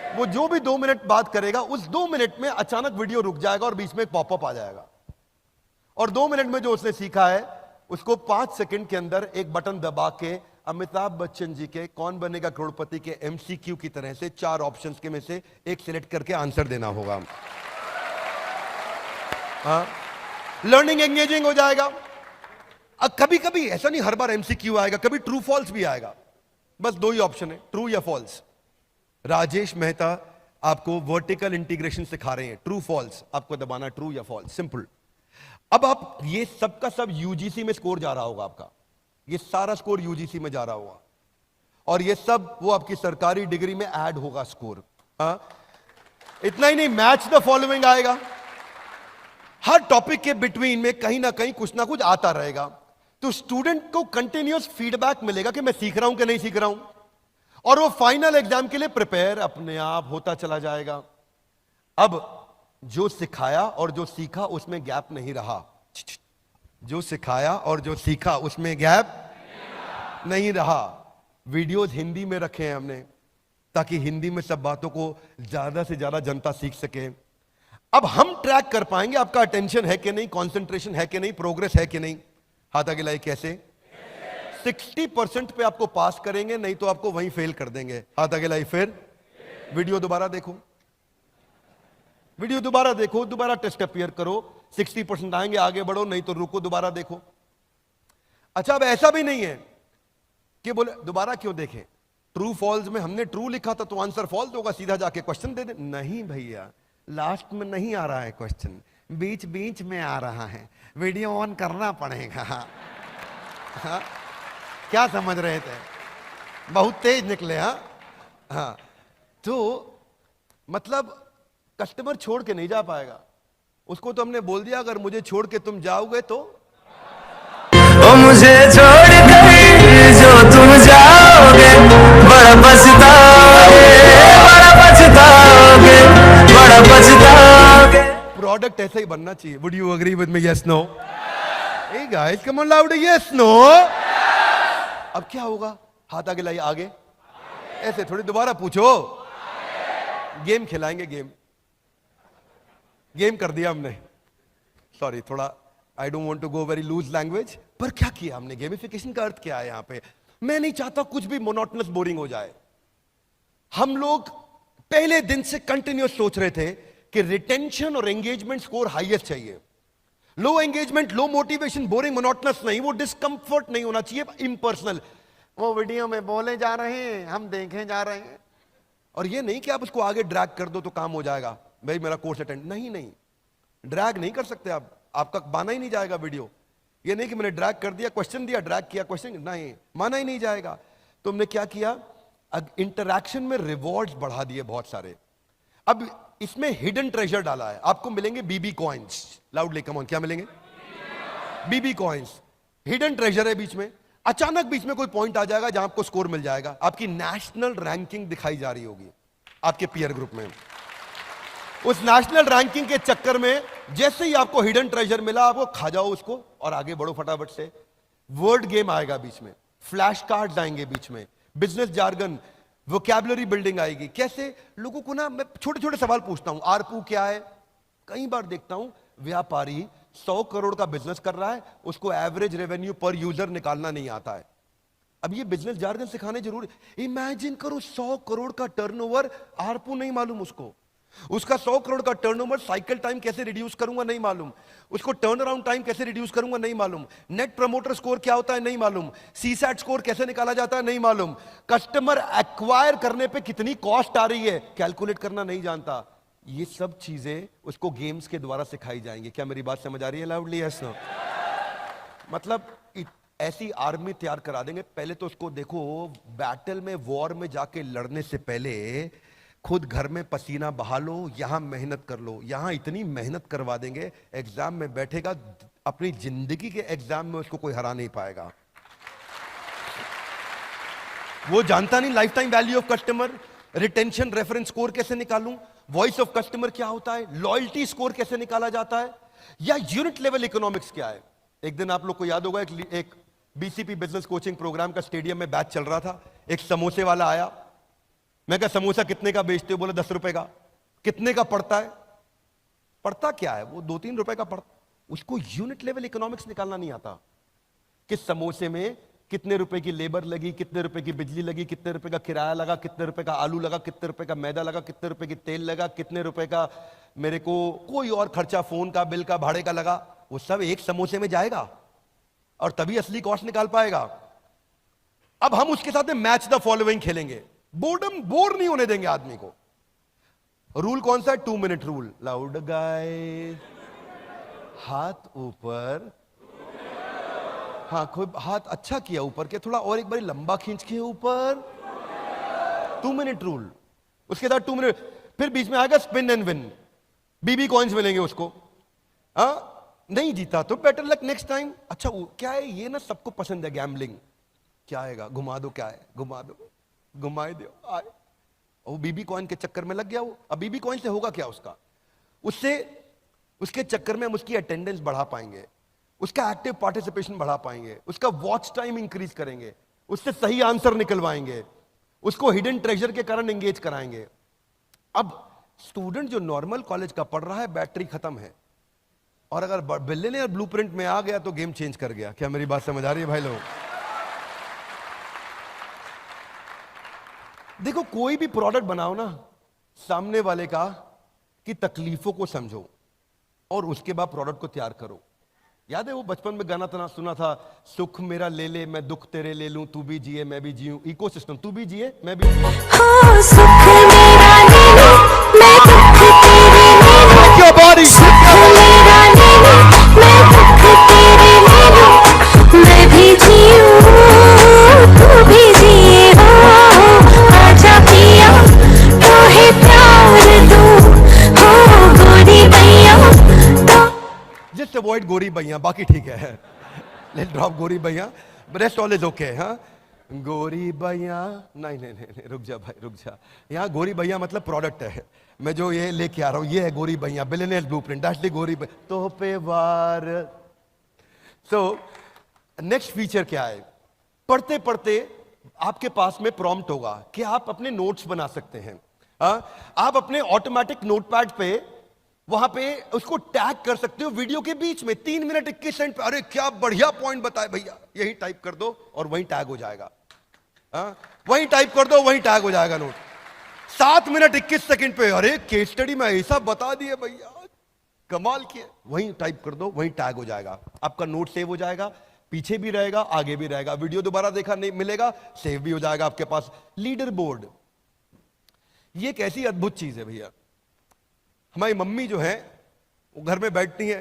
वो जो भी 2 मिनट बात करेगा, उस 2 मिनट में अचानक वीडियो रुक जाएगा और बीच में एक पॉपअप आ जाएगा, और 2 मिनट में जो उसने सीखा है उसको 5 सेकंड के अंदर एक बटन दबा के अमिताभ बच्चन जी के कौन बनेगा करोड़पति के MCQ की तरह से 4 ऑप्शंस के में से एक सिलेक्ट करके आंसर देना होगा। हाँ, लर्निंग एंगेजिंग हो जाएगा। अब कभी कभी ऐसा नहीं हर बार MCQ आएगा, कभी ट्रू फॉल्स भी आएगा। बस 2 ही ऑप्शन है, ट्रू या फॉल्स। राजेश मेहता आपको वर्टिकल इंटीग्रेशन सिखा रहे हैं, ट्रू फॉल्स आपको दबाना, ट्रू या फॉल्स, सिंपल। अब आप ये सब का सब UGC में स्कोर जा रहा होगा आपका, ये सारा स्कोर UGC में जा रहा होगा, और ये सब वो आपकी सरकारी डिग्री में ऐड होगा स्कोर। इतना ही नहीं, मैच द फॉलोइंग आएगा। हर टॉपिक के बिटवीन में कहीं ना कहीं कुछ ना कुछ आता रहेगा, तो स्टूडेंट को कंटिन्यूअस फीडबैक मिलेगा कि मैं सीख रहा हूं कि नहीं सीख रहा हूं, और वो फाइनल एग्जाम के लिए प्रिपेयर अपने आप होता चला जाएगा। अब जो सिखाया और जो सीखा उसमें गैप नहीं रहा, जो सिखाया और जो सीखा उसमें गैप नहीं रहा। वीडियोस हिंदी में रखे हैं हमने ताकि हिंदी में सब बातों को ज्यादा से ज्यादा जनता सीख सके। अब हम ट्रैक कर पाएंगे आपका अटेंशन है कि नहीं, कंसंट्रेशन है कि नहीं, प्रोग्रेस है कि नहीं। हाथ आगे लाइए। कैसे? 60% पे आपको पास करेंगे, नहीं तो आपको वहीं फेल कर देंगे। हाथ आगे लाइए। फिर वीडियो दोबारा देखो, वीडियो दोबारा देखो, दोबारा टेस्ट अपीयर करो, 60% आएंगे, आगे बढ़ो, नहीं तो रुको, दोबारा देखो। अच्छा, अब ऐसा भी नहीं है कि बोले दोबारा क्यों देखें, ट्रू फॉल्स में हमने ट्रू लिखा था तो आंसर फॉल्स होगा, सीधा जाके क्वेश्चन दे दे। नहीं भैया, लास्ट में नहीं आ रहा है क्वेश्चन, बीच बीच में आ रहा है, वीडियो ऑन करना पड़ेगा। हाँ, क्या समझ रहे थे? बहुत तेज निकले। हाँ, तो मतलब कस्टमर छोड़ के नहीं जा पाएगा, उसको तो हमने बोल दिया अगर मुझे छोड़ के तुम जाओगे तो ओ मुझे छोड़ कर जो तुम जाओगे बड़ा पछताओगे, बड़ा पछताओगे, बड़ा पछताओगे। प्रोडक्ट ऐसा ही बनना चाहिए। Would you agree with me? Yes no? Hey guys come on loud, yes no? अब क्या होगा? हाथ आगे लाइए। आगे ऐसे थोड़ी, दोबारा पूछो। गेम खिलाएंगे, गेम कर दिया हमने। सॉरी, थोड़ा I don't want to go very loose language, पर क्या किया हमने? गेमिफिकेशन का अर्थ क्या है यहां पे? मैं नहीं चाहता कुछ भी मोनोटोनस बोरिंग हो जाए। हम लोग पहले दिन से कंटिन्यूअस सोच रहे थे कि रिटेंशन और एंगेजमेंट स्कोर हाईएस्ट चाहिए। Low engagement, low motivation, boring monotonous नहीं, वो डिस्कंफर्ट नहीं होना चाहिए, इम्पर्सनल। वो वीडियो में बोले जा रहे हैं, हम देखे जा रहे हैं, और ये नहीं कि आप उसको आगे ड्रैग कर दो तो काम हो जाएगा, भाई मेरा कोर्स अटेंड। नहीं नहीं, ड्रैग नहीं कर सकते आप, आपका माना ही नहीं जाएगा वीडियो। ये नहीं कि मैंने ड्रैग कर दिया, क्वेश्चन दिया, ड्रैग किया क्वेश्चन, नहीं, माना ही नहीं जाएगा। तो हमने क्या किया, इंटरैक्शन में रिवॉर्ड्स बढ़ा दिए बहुत सारे। अब इसमें हिडन ट्रेजर डाला है, आपको मिलेंगे बीबी कॉइन्स। लाउडली कम ऑन, क्या मिलेंगे? बीबी कॉइन्स। हिडन ट्रेजर है बीच में। अचानक बीच में कोई पॉइंट आ जाएगा जहां आपको स्कोर मिल जाएगा, आपकी नेशनल रैंकिंग दिखाई जा रही होगी आपके पीयर ग्रुप में। उस नेशनल रैंकिंग के चक्कर में जैसे ही आपको हिडन ट्रेजर मिला, आपको खा जाओ उसको और आगे बढ़ो फटाफट से। वर्ड गेम आएगा बीच में, फ्लैश कार्ड्स आएंगे बीच में, बिजनेस जार्गन, वोकैबुलरी बिल्डिंग आएगी। कैसे लोगों को ना, मैं छोटे छोटे सवाल पूछता हूं। आरपू क्या है? कई बार देखता हूं व्यापारी 100 करोड़ का बिजनेस कर रहा है, उसको एवरेज रेवेन्यू पर यूजर निकालना नहीं आता है। अब ये बिजनेस जार्गन सिखाने जरूरी। इमेजिन करो 100 करोड़ का टर्नओवर, आरपू नहीं मालूम उसको। उसका 100 करोड़ का टर्नओवर, साइकिल टाइम कैसे रिड्यूस करूंगा नहीं मालूम, उसको टर्न अराउंड टाइम कैसे रिड्यूस करूंगा नहीं मालूम, नेट प्रमोटर स्कोर क्या होता है नहीं मालूम, सीसैट स्कोर कैसे निकाला जाता है नहीं मालूम, कस्टमर एक्वायर करने पे कितनी कॉस्ट आ रही है कैलकुलेट करना नहीं जानता। ये सब चीजें उसको गेम्स के द्वारा सिखाई जाएंगी। क्या मेरी बात समझ आ रही है? Loudly yes no. मतलब ऐसी आर्मी तैयार करा देंगे। पहले तो उसको देखो, बैटल में, वॉर में जाके लड़ने से पहले खुद घर में पसीना बहा लो, यहां मेहनत कर लो। यहां इतनी मेहनत करवा देंगे, एग्जाम में बैठेगा, अपनी जिंदगी के एग्जाम में उसको कोई हरा नहीं पाएगा। वो जानता नहीं life time value of customer, retention reference score कैसे निकालूं, वॉइस ऑफ कस्टमर क्या होता है, लॉयल्टी स्कोर कैसे निकाला जाता है, या यूनिट लेवल इकोनॉमिक्स क्या है। एक दिन आप लोग को याद होगा, एक बीसीपी बिजनेस कोचिंग प्रोग्राम का स्टेडियम में बैच चल रहा था। एक समोसे वाला आया, मैं कहा समोसा कितने का बेचते हो? बोला 10 रुपए का। कितने का पड़ता है? पड़ता क्या है वो? 2-3 रुपए का पड़ता। उसको यूनिट लेवल इकोनॉमिक्स निकालना नहीं आता कि समोसे में कितने रुपए की लेबर लगी, कितने रुपए की बिजली लगी, कितने रुपए का किराया लगा, कितने रुपए का आलू लगा, कितने रुपए का मैदा लगा, कितने रुपए की तेल लगा, कितने रुपए का मेरे को कोई और खर्चा, फोन का बिल का, भाड़े का लगा। वो सब एक समोसे में जाएगा और तभी असली कॉस्ट निकाल पाएगा। अब हम उसके साथ में मैच द फॉलोइंग खेलेंगे। बोर्डम, बोर नहीं होने देंगे आदमी को। रूल कौन सा है? 2 मिनट रूल। लाउड गाइस, हाथ ऊपर। हाँ, कोई हाथ अच्छा किया ऊपर के, थोड़ा और एक बार लंबा खींच के ऊपर। 2 मिनट रूल। उसके बाद 2 मिनट, फिर बीच में आएगा spin and win, BB coins मिलेंगे उसको। नहीं जीता तो बेटर लक नेक्स्ट टाइम। अच्छा क्या है ये? ना सबको पसंद है गैम्बलिंग। क्या आएगा? घुमा दो। क्या है? घुमा दो, घुमाए दो, आए। वो बीबी कॉइन के चक्कर में लग गया वो। अब बीबी कॉइन से होगा क्या उसका? उससे, उसके चक्कर में हम उसकी अटेंडेंस बढ़ा पाएंगे, उसका एक्टिव पार्टिसिपेशन बढ़ा पाएंगे, उसका वॉच टाइम इंक्रीज करेंगे, उससे सही आंसर निकलवाएंगे, उसको हिडन ट्रेजर के कारण एंगेज कराएंगे। अब स्टूडेंट जो नॉर्मल कॉलेज का पढ़ रहा है, बैटरी खत्म है, और अगर बिलियनियर ब्लूप्रिंट में आ गया तो गेम चेंज कर गया। क्या मेरी बात समझ आ रही है भाई लोग? देखो, कोई भी प्रोडक्ट बनाओ ना, सामने वाले का की तकलीफों को समझो और उसके बाद प्रोडक्ट को तैयार करो। याद है वो बचपन में गाना तना सुना था, सुख मेरा ले ले मैं दुख तेरे ले लूं, तू भी जिए मैं भी जीऊं, इकोसिस्टम, तू भी जिए मैं भी जीऊं। हाँ, सुख मेरा ले लो, मैं दुख तेरे ले लूं। क्यों बारी? सुख मेरा ले लो, मैं दुख तेरे ले लूं, मैं भी जीऊं, तू भी जिए। हो आजा पिया, तोहे प्यार दूं, हो गोरी भैया तो। जस्ट अवॉइड गोरी भैया, बाकी ठीक है। लेट्स ड्रॉप गोरी भैया, रेस्ट ऑल इज ओके। हाँ, गोरी भैया, नहीं नहीं नहीं, रुक जा भाई, रुक जा। यहाँ गोरी भैया मतलब प्रोडक्ट है, मैं जो ये लेके आ रहा हूँ ये है गोरी भैया, बिलियनियर्स ब्लूप्रिंट, दैट्स द गोरी भैया। तो पे वार। सो नेक्स्ट फीचर क्या है? पढ़ते पढ़ते आपके पास में प्रॉम्प्ट होगा कि आप अपने नोट्स बना सकते हैं। आप अपने ऑटोमेटिक नोटपैड पे वहां पे उसको टैग कर सकते हो वीडियो के बीच में। 3 मिनट 21 सेकंड पे, अरे क्या बढ़िया पॉइंट बताए भैया, यही टाइप कर दो और वहीं टैग हो जाएगा। वहीं टाइप कर दो, वहीं टैग हो जाएगा नोट। 7 मिनट 21 सेकंड पे, अरे केस स्टडी में ऐसा बता दिए भैया, कमाल किए, वहीं टाइप कर दो, वहीं टैग हो जाएगा। आपका नोट सेव हो जाएगा, पीछे भी रहेगा, आगे भी रहेगा। वीडियो दोबारा देखा नहीं मिलेगा, सेव भी हो जाएगा आपके पास। लीडर बोर्ड, ये एक ऐसी अद्भुत चीज है भैया। हमारी मम्मी जो है वो घर में बैठती है,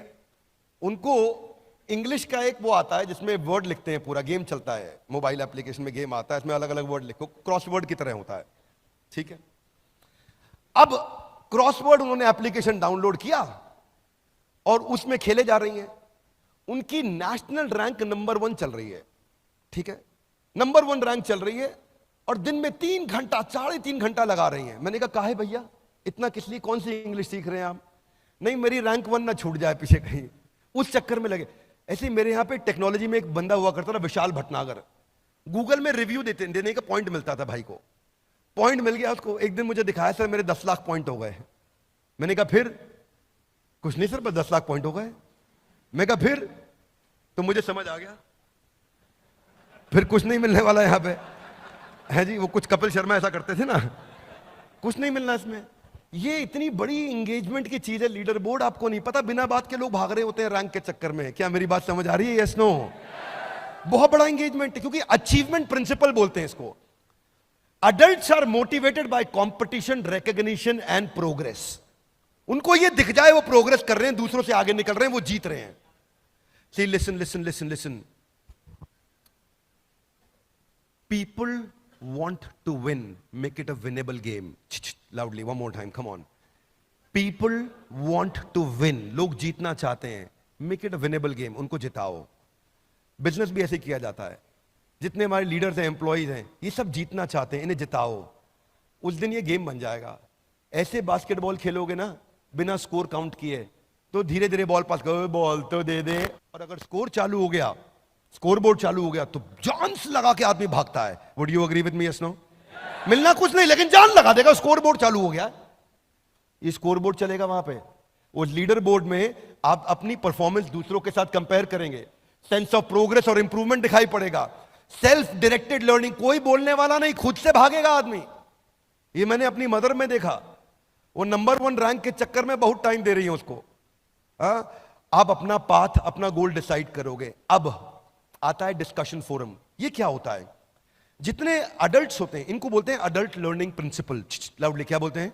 उनको इंग्लिश का एक वो आता है जिसमें वर्ड लिखते हैं, पूरा गेम चलता है, मोबाइल एप्लीकेशन में गेम आता है, इसमें अलग अलग वर्ड लिखो, क्रॉसवर्ड की तरह होता है, ठीक है। अब क्रॉसवर्ड उन्होंने एप्लीकेशन डाउनलोड किया और उसमें खेले जा रही हैं। उनकी नेशनल रैंक नंबर 1 चल रही है, ठीक है, नंबर 1 रैंक चल रही है, और दिन में 3 घंटा 3.5 घंटा लगा रही हैं। मैंने कहा काहे भैया इतना किस लिए, कौन सी इंग्लिश सीख रहे हैं आप? नहीं मेरी रैंक 1 ना छूट जाए पीछे कहीं, उस चक्कर में लगे। ऐसे ही मेरे यहां पे टेक्नोलॉजी में एक बंदा हुआ करता था, विशाल भटनागर, गूगल में रिव्यू देने का पॉइंट मिलता था, भाई को पॉइंट मिल गया उसको। एक दिन मुझे दिखाया सर मेरे 10 लाख पॉइंट हो गए। मैंने कहा फिर? कुछ नहीं सर, बस 10 लाख पॉइंट हो गए। मैं कहा फिर? तो मुझे समझ आ गया फिर कुछ नहीं मिलने वाला यहां पे है जी। वो कुछ कपिल शर्मा ऐसा करते थे ना, कुछ नहीं मिलना इसमें। ये इतनी बड़ी इंगेजमेंट की चीज है, लीडर बोर्ड, आपको नहीं पता, बिना बात के लोग भाग रहे होते हैं रैंक के चक्कर में। क्या मेरी बात समझ आ रही है? Yes no? बहुत बड़ा इंगेजमेंट है, क्योंकि अचीवमेंट प्रिंसिपल बोलते हैं इसको। Adults are motivated by competition, recognition and progress. उनको ये दिख जाए वो प्रोग्रेस कर रहे हैं, दूसरों से आगे निकल रहे हैं, वो जीत रहे हैं। See listen listen listen listen, people want to win, make it a winnable game. Loudly, one more time, come on. People want to win, लोग जीतना चाहते हैं, make it a winnable game, उनको जिताओ। बिजनेस भी ऐसे किया जाता है, जितने हमारे लीडर्स हैं, एम्प्लॉइज हैं, ये सब जीतना चाहते हैं, इन्हें जिताओ, उस दिन ये गेम बन जाएगा। ऐसे बास्केटबॉल खेलोगे ना बिना स्कोर काउंट किए, तो धीरे धीरे बॉल पास करो, बॉल तो दे दे, और अगर स्कोर चालू हो गया, स्कोर बोर्ड चालू हो गया, तो जान से लगा के आदमी भागता है। Would you agree with me? Yes no? मिलना कुछ नहीं, लेकिन जान लगा देगा, स्कोर बोर्ड चालू हो गया। ये स्कोर बोर्ड चलेगा वहां पे, उस लीडर बोर्ड में आप अपनी परफॉर्मेंस दूसरों के साथ कंपेयर करेंगे, सेंस ऑफ प्रोग्रेस और इंप्रूवमेंट दिखाई पड़ेगा। सेल्फ डायरेक्टेड लर्निंग, कोई बोलने वाला नहीं, खुद से भागेगा आदमी। ये मैंने अपनी मदर में देखा, वो नंबर 1 रैंक के चक्कर में बहुत टाइम दे रही है उसको। आप अपना पाथ, अपना गोल डिसाइड करोगे। अब आता है डिस्कशन फोरम। ये क्या होता है? जितने अडल्ट्स होते हैं, इनको बोलते हैं अडल्ट लर्निंग प्रिंसिपल। लाउडली क्या बोलते हैं?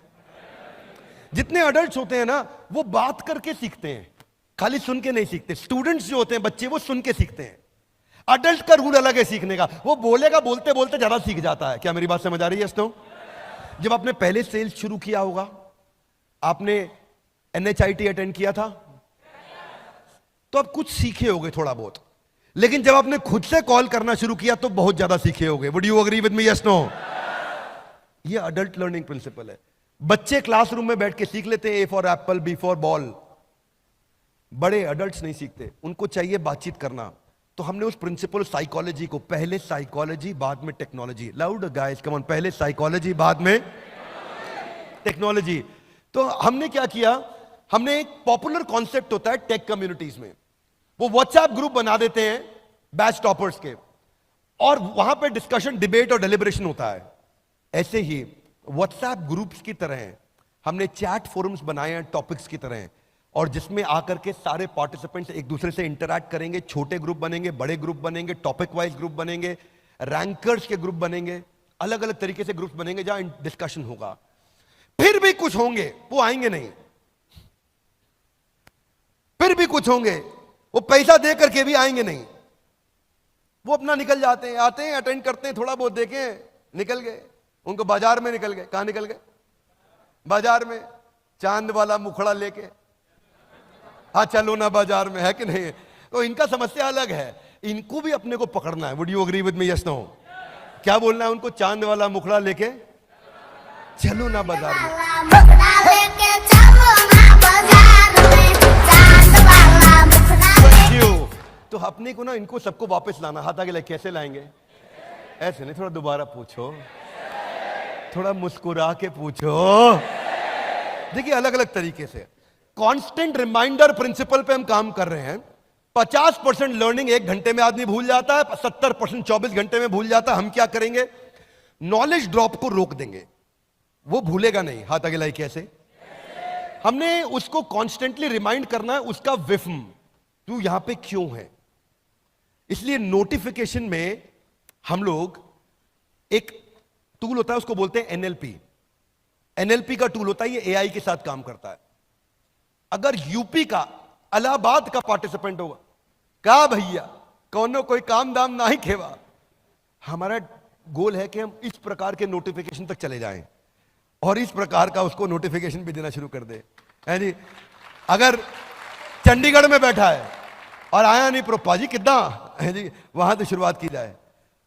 जितने अडल्ट्स होते हैं ना, वो बात करके सीखते हैं, खाली सुन के नहीं सीखते। स्टूडेंट्स जो होते हैं, बच्चे, वो सुन के सीखते हैं। अडल्ट का रूल अलग है सीखने का, वो बोलेगा, बोलते बोलते ज्यादा सीख जाता है। क्या मेरी बात समझ आ रही है? Yes no? जब आपने पहले सेल्स शुरू किया होगा, आपने NHIT अटेंड किया था, तो आप कुछ सीखे होगे थोड़ा बहुत, लेकिन जब आपने खुद से कॉल करना शुरू किया तो बहुत ज्यादा सीखे होगे। Would you agree with me? Yes no? ये अडल्ट लर्निंग प्रिंसिपल है। बच्चे क्लासरूम में बैठ के सीख लेते हैं, A for Apple, B for ball. बड़े अडल्ट्स नहीं सीखते, उनको चाहिए बातचीत करना। तो हमने उस प्रिंसिपल साइकोलॉजी को, पहले साइकोलॉजी बाद में technology, loud guys come on, पहले साइकोलॉजी बाद में टेक्नोलॉजी। तो हमने क्या किया, हमने एक पॉपुलर कॉन्सेप्ट होता है टेक कम्युनिटीज में, वो व्हाट्सएप ग्रुप बना देते हैं बैच टॉपर्स के, और वहां पे डिस्कशन, डिबेट और डेलिब्रेशन होता है। ऐसे ही व्हाट्सएप ग्रुप्स की तरह हमने चैट फोरम्स बनाए हैं टॉपिक्स की तरह, और जिसमें आकर के सारे पार्टिसिपेंट्स एक दूसरे से इंटरैक्ट करेंगे। छोटे ग्रुप बनेंगे, बड़े ग्रुप बनेंगे, टॉपिक वाइज ग्रुप बनेंगे, रैंकर्स के ग्रुप बनेंगे, अलग अलग तरीके से ग्रुप बनेंगे जहां डिस्कशन होगा। फिर भी कुछ होंगे वो आएंगे नहीं, फिर भी कुछ होंगे वो पैसा दे करके भी आएंगे नहीं, वो अपना निकल जाते हैं, आते हैं, अटेंड करते हैं, थोड़ा बहुत देखें, निकल गए। उनको बाजार में निकल गए। कहां निकल गए? बाजार में, चांद वाला मुखड़ा लेके, हाँ चलो ना बाजार में, है कि नहीं? तो इनका समस्या अलग है, इनको भी अपने को पकड़ना है। Would you agree with me? Yes no? क्या बोलना है उनको? चांद वाला मुखड़ा लेके चलो ना बाजार में। तो अपने को ना, इनको सबको वापस लाना। हाथ आगे लगे, कैसे लाएंगे? ऐसे नहीं, थोड़ा दोबारा पूछो, थोड़ा मुस्कुरा के पूछो। देखिए अलग अलग तरीके से कांस्टेंट रिमाइंडर प्रिंसिपल पे हम काम कर रहे हैं। 50% लर्निंग 1 घंटे में आदमी भूल जाता है, 70% 24 घंटे में भूल जाता है। हम क्या करेंगे? नॉलेज ड्रॉप को रोक देंगे, वो भूलेगा नहीं। हाथ आगे लाई, कैसे? हमने उसको कॉन्स्टेंटली रिमाइंड करना है, उसका विफ्म, तू यहां पे क्यों है। इसलिए नोटिफिकेशन में हम लोग, एक टूल होता है उसको बोलते हैं NLP। NLP का टूल होता है, ये AI के साथ काम करता है। अगर यूपी का, इलाहाबाद का पार्टिसिपेंट होगा, कहा भैया कौनो कोई काम दाम ना ही खेवा। हमारा गोल है कि हम इस प्रकार के नोटिफिकेशन तक चले जाएं और इस प्रकार का उसको नोटिफिकेशन भी देना शुरू कर दे, है जी। अगर चंडीगढ़ में बैठा है और आया नहीं प्रोपा जी कितना है जी, वहां से शुरुआत की जाए।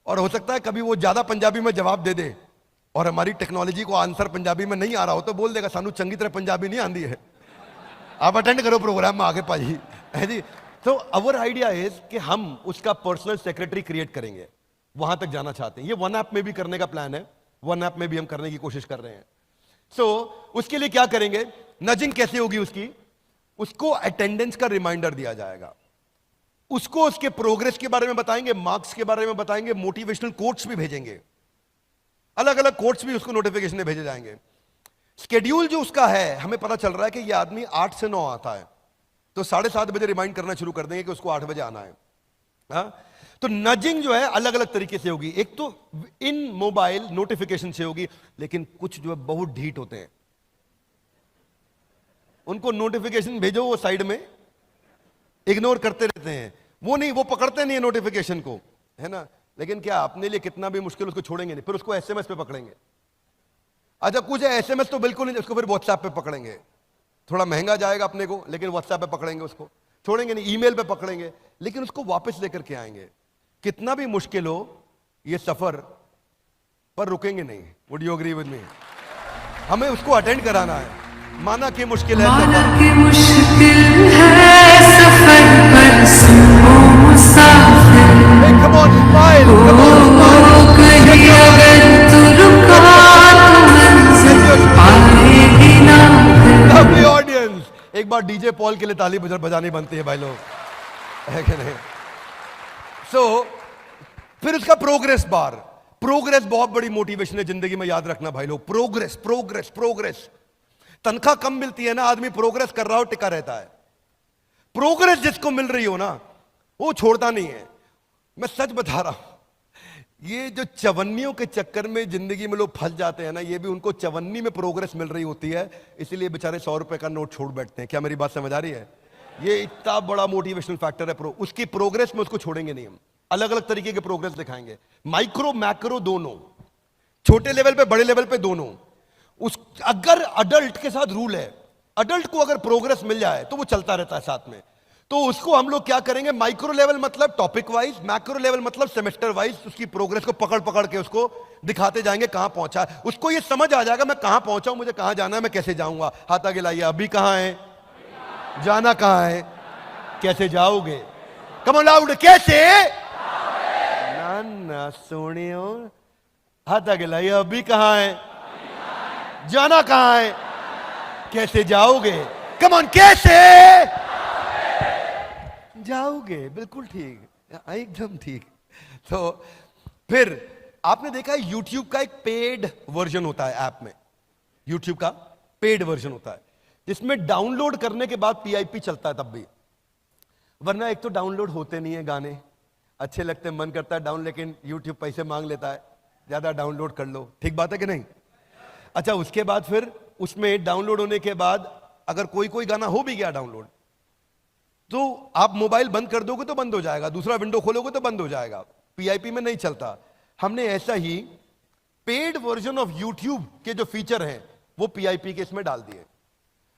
और हो सकता है कभी वो ज्यादा पंजाबी में जवाब दे दे और हमारी टेक्नोलॉजी को आंसर पंजाबी में नहीं आ रहा हो तो बोल देगा सानू चंगी तरह पंजाबी नहीं आती है, आप अटेंड करो प्रोग्राम में आगे पाजी, है जी। तो अवर आइडिया इज कि हम उसका पर्सनल सेक्रेटरी क्रिएट करेंगे, वहां तक जाना चाहते हैं। ये वन ऐप में भी करने का प्लान है, वन ऐप में भी हम करने की कोशिश कर रहे हैं। सो उसके लिए क्या करेंगे, नजिंग कैसे होगी उसकी, उसको अटेंडेंस का रिमाइंडर दिया जाएगा, उसको उसके प्रोग्रेस के बारे में बताएंगे, मार्क्स के बारे में बताएंगे, मोटिवेशनल कोट्स भी भेजेंगे, अलग अलग कोट्स भी उसको नोटिफिकेशन में भेजे जाएंगे। स्केड्यूल जो उसका है, हमें पता चल रहा है कि ये आदमी 8 से 9 आता है, तो 7:30 बजे रिमाइंड करना शुरू कर देंगे कि उसको 8 बजे आना है। हाँ? तो नजिंग जो है अलग अलग तरीके से होगी, एक तो इन मोबाइल नोटिफिकेशन से होगी, लेकिन कुछ जो है बहुत ढीठ होते हैं, उनको नोटिफिकेशन भेजो वो साइड में इग्नोर करते रहते हैं, वो नहीं, वो पकड़ते नहीं है नोटिफिकेशन को, है ना। लेकिन क्या अपने लिए कितना भी मुश्किल उसको छोड़ेंगे नहीं, फिर उसको एसएमएस पे पकड़ेंगे। अच्छा कुछ है एसएमएस तो बिल्कुल नहीं, उसको फिर व्हाट्सएप पे पकड़ेंगे, थोड़ा महंगा जाएगा अपने को, लेकिन व्हाट्सएप पे पकड़ेंगे उसको, छोड़ेंगे नहीं, ईमेल पे पकड़ेंगे, लेकिन उसको वापस लेकर के आएंगे। कितना भी मुश्किल हो ये सफर, पर रुकेंगे नहीं। Would you agree with me? हमें उसको अटेंड कराना है। माना कि मुश्किल है, माना कि मुश्किल है सफर पर सुनो मुसाफिर, come on, smile, come on, ओ कहीं अगर तू रुका तो मंजिल पाएगी ना फिर। lovely audience, एक बार डीजे पॉल के लिए ताली बजानी बनती है भाई लोग, है कि नहीं। सो फिर उसका प्रोग्रेस बार, प्रोग्रेस बहुत बड़ी मोटिवेशन है जिंदगी में, याद रखना भाई लोग, प्रोग्रेस प्रोग्रेस प्रोग्रेस। तनख्वाह कम मिलती है ना, आदमी प्रोग्रेस कर रहा हो टिका रहता है, प्रोग्रेस जिसको मिल रही हो ना वो छोड़ता नहीं है। मैं सच बता रहा हूं, ये जो चवन्नियों के चक्कर में जिंदगी में लोग फंस जाते हैं ना, ये भी उनको चवन्नी में प्रोग्रेस मिल रही होती है, इसीलिए बेचारे 100 रुपए का नोट छोड़ बैठते हैं। क्या मेरी बात समझ आ रही है? ये इतना बड़ा मोटिवेशनल फैक्टर है। उसकी प्रोग्रेस में उसको छोड़ेंगे नहीं हम, अलग अलग तरीके के प्रोग्रेस दिखाएंगे, माइक्रो मैक्रो दोनों, छोटे लेवल पे बड़े लेवल पे दोनों। उस अगर अडल्ट के साथ रूल है, अडल्ट को अगर प्रोग्रेस मिल जाए तो वो चलता रहता है साथ में, तो उसको हम लोग क्या करेंगे, माइक्रो लेवल मतलब टॉपिक वाइज, मैक्रो लेवल मतलब सेमेस्टर वाइज उसकी प्रोग्रेस को पकड़ पकड़ के उसको दिखाते जाएंगे कहां पहुंचा है। उसको ये समझ आ जाएगा मैं कहां पहुंचा हूं, मुझे कहां जाना है, मैं कैसे जाऊंगा। हाथ आगे लाइए, अभी कहां है, जाना कहां है, कैसे जाओगे, कम ऑन लाउड, कैसे ना ना सोनियो, हाथ आगे लाइए, अभी कहां है, जाना कहां है, कैसे जाओगे, कम ऑन, कैसे जाओगे, बिल्कुल ठीक, एकदम ठीक। तो फिर आपने देखा है YouTube का एक पेड वर्जन होता है, ऐप में YouTube का पेड वर्जन होता है जिसमें डाउनलोड करने के बाद PIP चलता है तब भी, वरना एक तो डाउनलोड होते नहीं है गाने, अच्छे लगते हैं, मन करता है डाउन, लेकिन YouTube पैसे मांग लेता है, ज्यादा डाउनलोड कर लो, ठीक बात है कि नहीं। अच्छा उसके बाद फिर उसमें डाउनलोड होने के बाद अगर कोई कोई गाना हो भी गया डाउनलोड, तो आप मोबाइल बंद कर दोगे तो बंद हो जाएगा, दूसरा विंडो खोलोगे तो बंद हो जाएगा, PIP में नहीं चलता। हमने ऐसा ही पेड वर्जन ऑफ YouTube के जो फीचर हैं वो PIP के इसमें डाल दिए।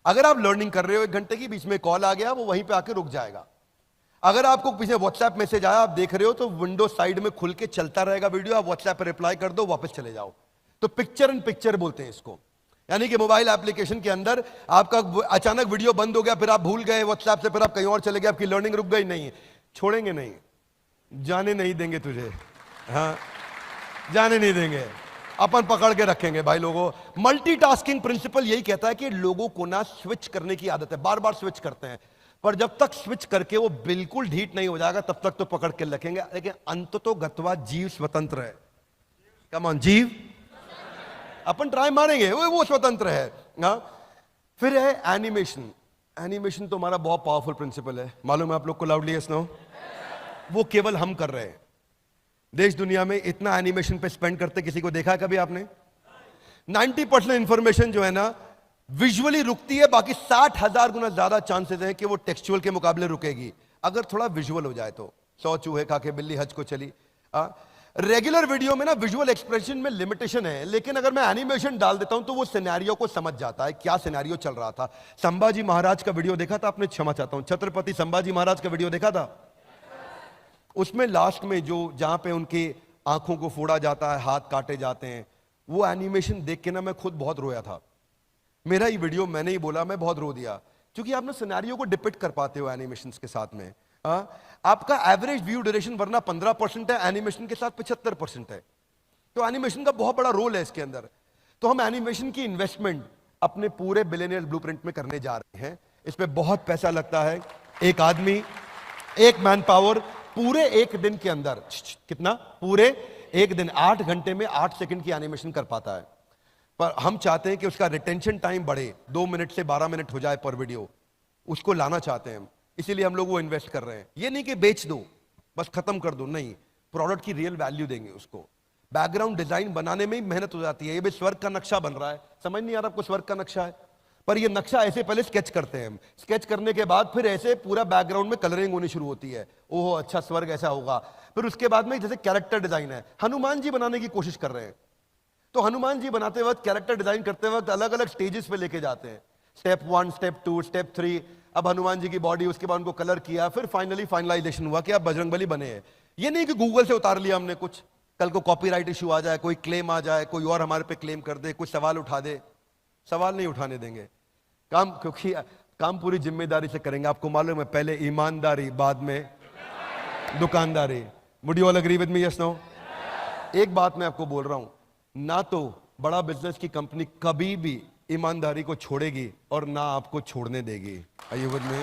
अगर आप लर्निंग कर रहे हो 1 घंटे की, बीच में कॉल आ गया, वो वहीं पे आके रुक जाएगा। अगर आपको पीछे WhatsApp मैसेज आया, आप देख रहे हो, तो विंडो साइड में खुल के चलता रहेगा वीडियो, आप WhatsApp पे रिप्लाई कर दो, वापस चले जाओ। तो पिक्चर इन पिक्चर बोलते हैं इसको, यानी कि मोबाइल एप्लीकेशन के अंदर आपका अचानक वीडियो बंद हो गया, फिर आप भूल गए WhatsApp से, फिर आप कहीं और चले गए, आपकी लर्निंग रुक गई, नहीं, छोड़ेंगे नहीं, जाने नहीं देंगे तुझे, हाँ जाने नहीं देंगे, अपन पकड़ के रखेंगे भाई लोगों। मल्टीटास्किंग प्रिंसिपल यही कहता है कि लोगों को ना स्विच करने की आदत है, बार बार स्विच करते हैं, पर जब तक स्विच करके वो बिल्कुल ढीठ नहीं हो जाएगा तब तक तो पकड़ के रखेंगे, लेकिन अंततो गत्वा जीव स्वतंत्र है। कम ऑन, जीव अपन ट्राई मारेंगे, वो स्वतंत्र है। हाँ फिर है एनिमेशन। एनिमेशन तो हमारा बहुत पावरफुल प्रिंसिपल है, मालूम है आप लोग को, लाउडली सुनो। वो केवल हम कर रहे हैं, देश दुनिया में इतना एनिमेशन पे स्पेंड करते किसी को देखा है कभी आपने? 90% इंफॉर्मेशन जो है ना विजुअली रुकती है, बाकी 60,000 गुना ज्यादा चांसेस हैं कि वो टेक्सचुअल के मुकाबले रुकेगी। अगर थोड़ा विजुअल हो जाए तो 100 चूहे खा के बिल्ली हज को चली। रेगुलर वीडियो में ना विजुअल एक्सप्रेशन में लिमिटेशन है, लेकिन अगर मैं एनिमेशन डाल देता हूं तो वो सिनेरियो को समझ जाता है, क्या सिनेरियो चल रहा था। संभाजी महाराज का वीडियो देखा था आपने? क्षमा चाहता हूं, छत्रपति संभाजी महाराज का वीडियो देखा था? उसमें लास्ट में जो जहां पे उनकी आंखों को फोड़ा जाता है, हाथ काटे जाते हैं, वो एनिमेशन देख के ना मैं खुद बहुत रोया था। मेरा ही वीडियो, मैंने ही बोला, मैं बहुत रो दिया, क्योंकि आप ना सिनेरियो को डिपिक्ट कर पाते हो एनिमेशन के साथ में। आपका एवरेज व्यू ड्यूरेशन वरना 15% है, एनिमेशन के साथ 75% है, तो एनिमेशन का बहुत बड़ा रोल है इसके अंदर। तो हम एनिमेशन की इन्वेस्टमेंट अपने पूरे बिलियनियर ब्लूप्रिंट में करने जा रहे हैं। इस पे बहुत पैसा लगता है। एक आदमी, एक मैन पावर पूरे एक दिन के अंदर, कितना? पूरे एक दिन 8 घंटे में 8 सेकंड की एनिमेशन कर पाता है। पर हम चाहते हैं कि उसका रिटेंशन टाइम बढ़े, 2 मिनट से 12 मिनट हो जाए पर वीडियो, उसको लाना चाहते हैं हम, इसीलिए हम लोग वो इन्वेस्ट कर रहे हैं। ये नहीं कि बेच दो बस खत्म कर दो, नहीं, प्रोडक्ट की रियल वैल्यू देंगे उसको। बैकग्राउंड डिजाइन बनाने में ही मेहनत हो जाती है। ये भी स्वर्ग का नक्शा बन रहा है, समझ नहीं आ रहा आपको स्वर्ग का नक्शा है, पर ये नक्शा ऐसे पहले स्केच करते हैं हम, स्केच करने के बाद फिर ऐसे पूरा बैकग्राउंड में कलरिंग होनी शुरू होती है। ओहो अच्छा स्वर्ग ऐसा होगा। फिर उसके बाद में जैसे कैरेक्टर डिजाइन है, हनुमान जी बनाने की कोशिश कर रहे हैं, तो हनुमान जी बनाते वक्त, कैरेक्टर डिजाइन करते वक्त अलग अलग स्टेजेस पे लेके जाते हैं, स्टेप 1, स्टेप 2, स्टेप 3। अब हनुमान जी की बॉडी, उसके बाद उनको कलर किया, फिर फाइनली फाइनलाइजेशन हुआ कि आप बजरंगबली बने हैं। ये नहीं कि गूगल से उतार लिया हमने कुछ, कल को कॉपीराइट इशू आ जाए, कोई क्लेम आ जाए, कोई और हमारे पे क्लेम कर दे, कुछ सवाल उठा दे। सवाल नहीं उठाने देंगे काम, क्योंकि काम पूरी जिम्मेदारी से करेंगे। आपको मालूम है, पहले ईमानदारी, बाद में दुकानदारी। Would you all agree with me? Yes no? एक बात मैं आपको बोल रहा हूं, ना तो बड़ा बिजनेस की कंपनी कभी भी ईमानदारी को छोड़ेगी और ना आपको छोड़ने देगी। आर यू विद मी?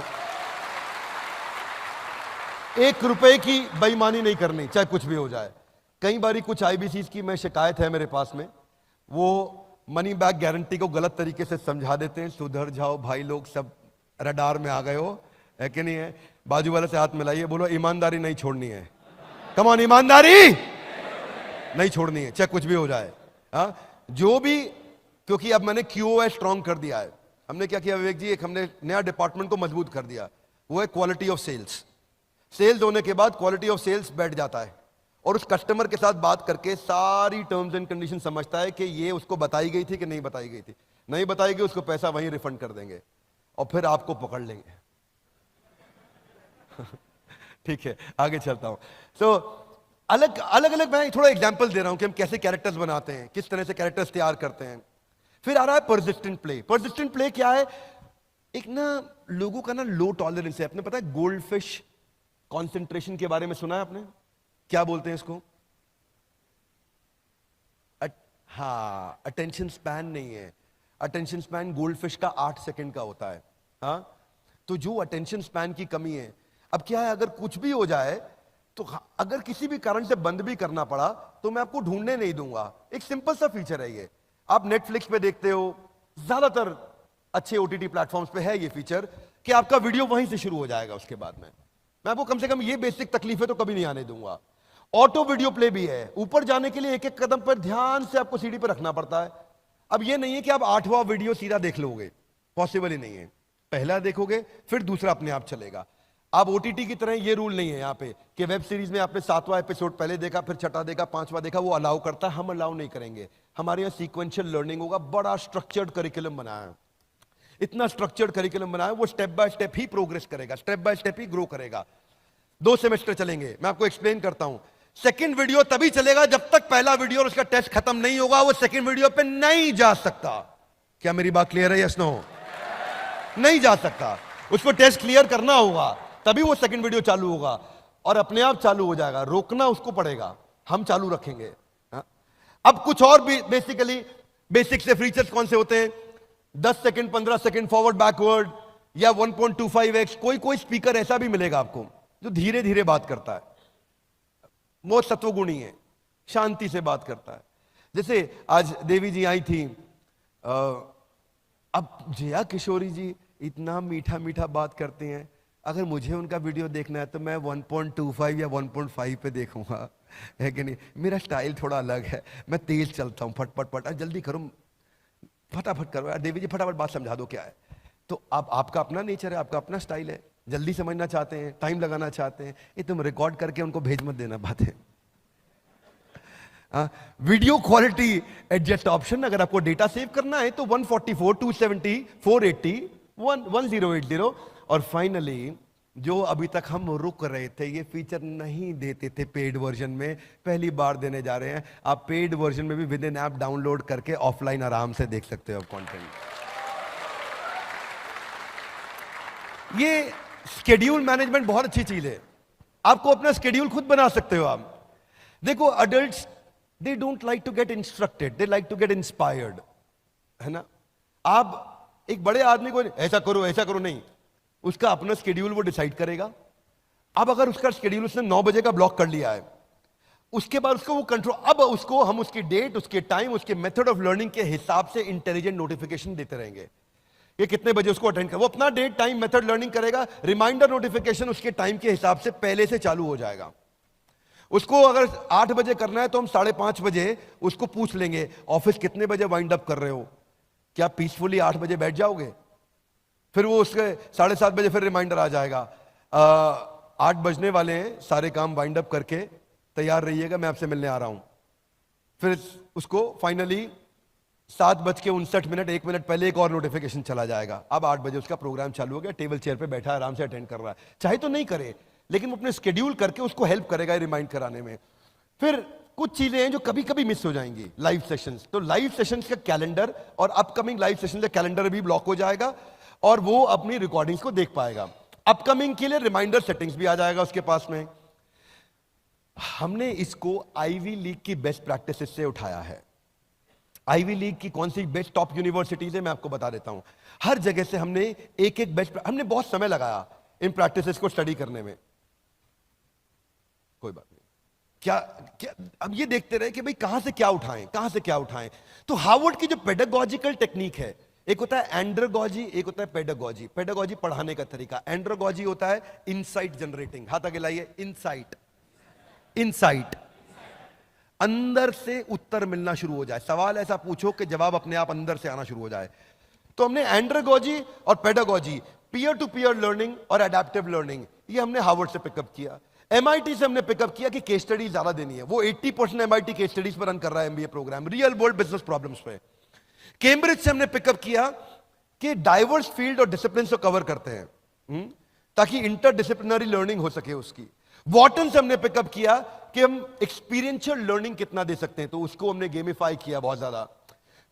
1 रुपए की बेईमानी नहीं करनी, चाहे कुछ भी हो जाए। कई बारी कुछ आईबीसीज की मैं शिकायत है मेरे पास में, वो मनी बैक गारंटी को गलत तरीके से समझा देते हैं। सुधर जाओ भाई लोग, सब रडार में आ गए हो, है कि नहीं है? बाजू वाले से हाथ मिलाइए, बोलो ईमानदारी नहीं छोड़नी है। कम ऑन, ईमानदारी नहीं छोड़नी है, चाहे कुछ भी हो जाए। जो भी, क्योंकि अब मैंने QoS स्ट्रॉन्ग कर दिया है। हमने क्या किया विवेक जी, एक हमने नया डिपार्टमेंट को मजबूत कर दिया, वो है क्वालिटी ऑफ सेल्स। सेल्स होने के बाद क्वालिटी ऑफ सेल्स बैठ जाता है और उस कस्टमर के साथ बात करके सारी टर्म्स एंड कंडीशन समझता है कि ये उसको बताई गई थी कि नहीं बताई गई थी। नहीं बताई गई, उसको पैसा वहीं रिफंड कर देंगे और फिर आपको पकड़ लेंगे। ठीक है, आगे चलता हूं। सो अलग अलग मैं थोड़ा एग्जांपल दे रहा हूं कि हम कैसे कैरेक्टर्स बनाते हैं, किस तरह से कैरेक्टर्स तैयार करते हैं। फिर आ रहा है परसिस्टेंट प्ले। परसिस्टेंट प्ले क्या है? एक ना लोगों का ना लो टॉलरेंस है। आपने पता है गोल्डफिश कॉन्सेंट्रेशन के बारे में सुना है आपने? क्या बोलते हैं इसको? हाँ, अटेंशन स्पैन नहीं है। अटेंशन स्पैन गोल्डफिश का 8 सेकंड का होता है। हाँ, तो जो अटेंशन स्पैन की कमी है, अब क्या है, अगर कुछ भी हो जाए तो अगर किसी भी कारण से बंद भी करना पड़ा तो मैं आपको ढूंढने नहीं दूंगा। एक सिंपल सा फीचर है ये। आप नेटफ्लिक्स पे देखते हो, ज्यादातर अच्छे OTT प्लेटफॉर्म्स पे है ये फीचर कि आपका वीडियो वहीं से शुरू हो जाएगा। उसके बाद में मैं आपको कम से कम ये बेसिक तकलीफें तो कभी नहीं आने दूंगा। ऑटो वीडियो प्ले भी है। ऊपर जाने के लिए एक एक कदम पर ध्यान से आपको सीढ़ी पर रखना पड़ता है। अब ये नहीं है कि आप 8वां वीडियो सीधा देख लोगे, पॉसिबल ही नहीं है। पहला देखोगे फिर दूसरा अपने आप चलेगा। अब OTT की तरह ये रूल नहीं है यहाँ पे कि वेब सीरीज में आपने 7वां एपिसोड पहले देखा, फिर 6वां देखा, 5वां देखा, वो अलाउ करता है। हम अलाउ नहीं करेंगे। हमारे यहाँ सीक्वेंशियल लर्निंग होगा। बड़ा स्ट्रक्चर्ड करिकुलम बनाया है, इतना स्ट्रक्चर्ड करिकुलम बनाया है, वो स्टेप बाय स्टेप ही प्रोग्रेस करेगा, स्टेप बाय स्टेप ही ग्रो करेगा। 2 सेमेस्टर चलेंगे। मैं आपको एक्सप्लेन करता हूं। सेकंड वीडियो तभी चलेगा जब तक पहला वीडियो और उसका टेस्ट खत्म नहीं होगा, वो सेकंड वीडियो पे नहीं जा सकता। क्या मेरी बात क्लियर है? Yes no? नहीं जा सकता। उसको टेस्ट क्लियर करना होगा, तभी वो सेकंड वीडियो चालू होगा और अपने आप चालू हो जाएगा। रोकना उसको पड़ेगा, हम चालू रखेंगे। अब कुछ और भी बेसिक से फीचर्स कौन से होते हैं? 10 सेकंड, 15 सेकंड फॉरवर्ड बैकवर्ड या 1.25x। कोई स्पीकर ऐसा भी मिलेगा आपको जो धीरे धीरे बात करता है, बहुत सत्वगुणी है, शांति से बात करता है। जैसे आज देवी जी आई थी, अब जया किशोरी जी इतना मीठा मीठा बात करते हैं। अगर मुझे उनका वीडियो देखना है तो मैं 1.25 या 1.5 पे देखूंगा, है कि नहीं? मेरा स्टाइल थोड़ा अलग है, मैं तेज चलता हूं, फटफट जल्दी करो, फटाफट करो। देवी जी फटाफट बात समझा दो क्या है। तो अब आपका अपना नेचर है, आपका अपना स्टाइल है। जल्दी समझना चाहते हैं, टाइम लगाना चाहते हैं, ये तुम रिकॉर्ड करके उनको भेज मत देना बातें। वीडियो क्वालिटी एडजस्ट ऑप्शन, अगर आपको डेटा सेव करना है तो 144, 270, 480, 1080। और फाइनली जो अभी तक हम रुक रहे थे, ये फीचर नहीं देते थे पेड वर्जन में, पहली बार देने जा रहे हैं। आप पेड वर्जन में भी विद इन ऐप डाउनलोड करके ऑफलाइन आराम से देख सकते हो कंटेंट। ये शेड्यूल मैनेजमेंट बहुत अच्छी चीज है, आपको अपना शेड्यूल खुद बना सकते हो आप। देखो adults they don't like to get instructed, they like to get inspired, है ना। आप एक बड़े आदमी को ऐसा करो नहीं, उसका अपना शेड्यूल वो डिसाइड करेगा। अब अगर उसका शेड्यूल उसने 9 बजे का ब्लॉक कर लिया है, उसके बाद उसको वो कंट्रोल, अब उसको हम उसकी डेट, उसके टाइम, उसके मेथड ऑफ लर्निंग के हिसाब से इंटेलिजेंट नोटिफिकेशन देते रहेंगे। ये कितने बजे उसको अटेंड कर, वो अपना डेट टाइम मेथड लर्निंग करेगा। रिमाइंडर नोटिफिकेशन उसके टाइम के हिसाब से पहले से चालू हो जाएगा। उसको अगर 8 बजे करना है तो हम 5:30 बजे उसको पूछ लेंगे, ऑफिस कितने बजे वाइंड अप कर रहे हो, क्या पीसफुली 8 बजे बैठ जाओगे। फिर वो उसके 7:30 बजे फिर रिमाइंडर आ जाएगा, 8 बजने वाले हैं, सारे काम वाइंड अप करके तैयार रहिएगा, मैं आपसे मिलने आ रहा हूं। फिर उसको फाइनली 7:59, 1 मिनट पहले एक और नोटिफिकेशन चला जाएगा। अब 8 बजे उसका प्रोग्राम चालू हो गया, टेबल चेयर पे बैठा आराम से अटेंड कर रहा है। चाहे तो नहीं करे, लेकिन वो अपने स्केड्यूल करके उसको हेल्प करेगा रिमाइंड कराने में। फिर कुछ चीजें हैं जो कभी कभी मिस हो जाएंगी, लाइव सेशंस। तो लाइव सेशंस का कैलेंडर और अपकमिंग लाइव सेशन का कैलेंडर भी ब्लॉक हो जाएगा और वो अपनी रिकॉर्डिंग्स को देख पाएगा। अपकमिंग के लिए रिमाइंडर सेटिंग्स भी आ जाएगा उसके पास में। हमने इसको आईवी लीग की बेस्ट प्रैक्टिसेस से उठाया है। आईवी लीग की कौन सी बेस्ट टॉप यूनिवर्सिटीज है मैं आपको बता देता हूं। हर जगह से हमने एक बेस्ट, हमने बहुत समय लगाया इन प्रैक्टिसेस को स्टडी करने में। कोई बात नहीं, क्या अब ये देखते रहे कि भाई कहां से क्या उठाएं। तो हार्वर्ड की जो पेडागोजिकल टेक्निक है, एक होता है एंड्रोगॉजी, एक होता है पेडागोजी। पेडागोजी पढ़ाने का तरीका, एंड्रोगॉजी होता है इनसाइट जनरेटिंग। हाथ आगे लाइए, इनसाइट अंदर से उत्तर मिलना शुरू हो जाए, सवाल ऐसा पूछो कि जवाब अपने आप अंदर से आना शुरू हो जाए। तो हमने एंड्रोगॉजी और pedagogy, peer to peer learning और एडेप्टिव लर्निंग, ये हमने हार्वर्ड से पिकअप किया। एमआईटी से हमने पिकअप किया कि केस स्टडी ज्यादा देनी है, वो 80% एमआईटी केस स्टडीज पर रन कर रहा है MBA program, real world business problems पे। कैम्ब्रिज से हमने पिकअप किया कि डाइवर्स फील्ड और डिसिप्लिन को कवर करते हैं ताकि इंटरडिसिप्लिनरी लर्निंग हो सके उसकी। वॉटन से हमने पिकअप किया कि हम एक्सपीरियंशियल लर्निंग कितना दे सकते हैं, तो उसको हमने गेमिफाई किया बहुत ज्यादा।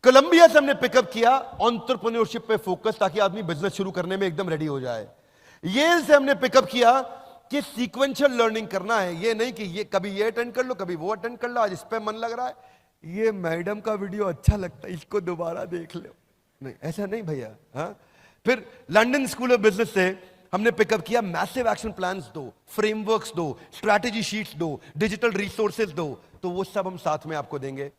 कोलंबिया से हमने पिकअप किया एंटरप्रेन्योरशिप पे फोकस, ताकि आदमी बिजनेस शुरू करने में एकदम रेडी हो जाए। येल से हमने पिकअप किया कि सीक्वेंशियल लर्निंग करना है, ये नहीं कि ये कभी ये अटेंड कर लो कभी वो अटेंड कर लो, आज इस पे मन लग रहा है, ये मैडम का वीडियो अच्छा लगता है इसको दोबारा देख लो, नहीं ऐसा नहीं भैया। हाँ, फिर लंदन स्कूल ऑफ बिजनेस से हमने पिकअप किया मैसिव एक्शन प्लान्स दो, फ्रेमवर्क्स दो, स्ट्रैटेजी शीट्स दो, डिजिटल रिसोर्सेज दो, तो वो सब हम साथ में आपको देंगे।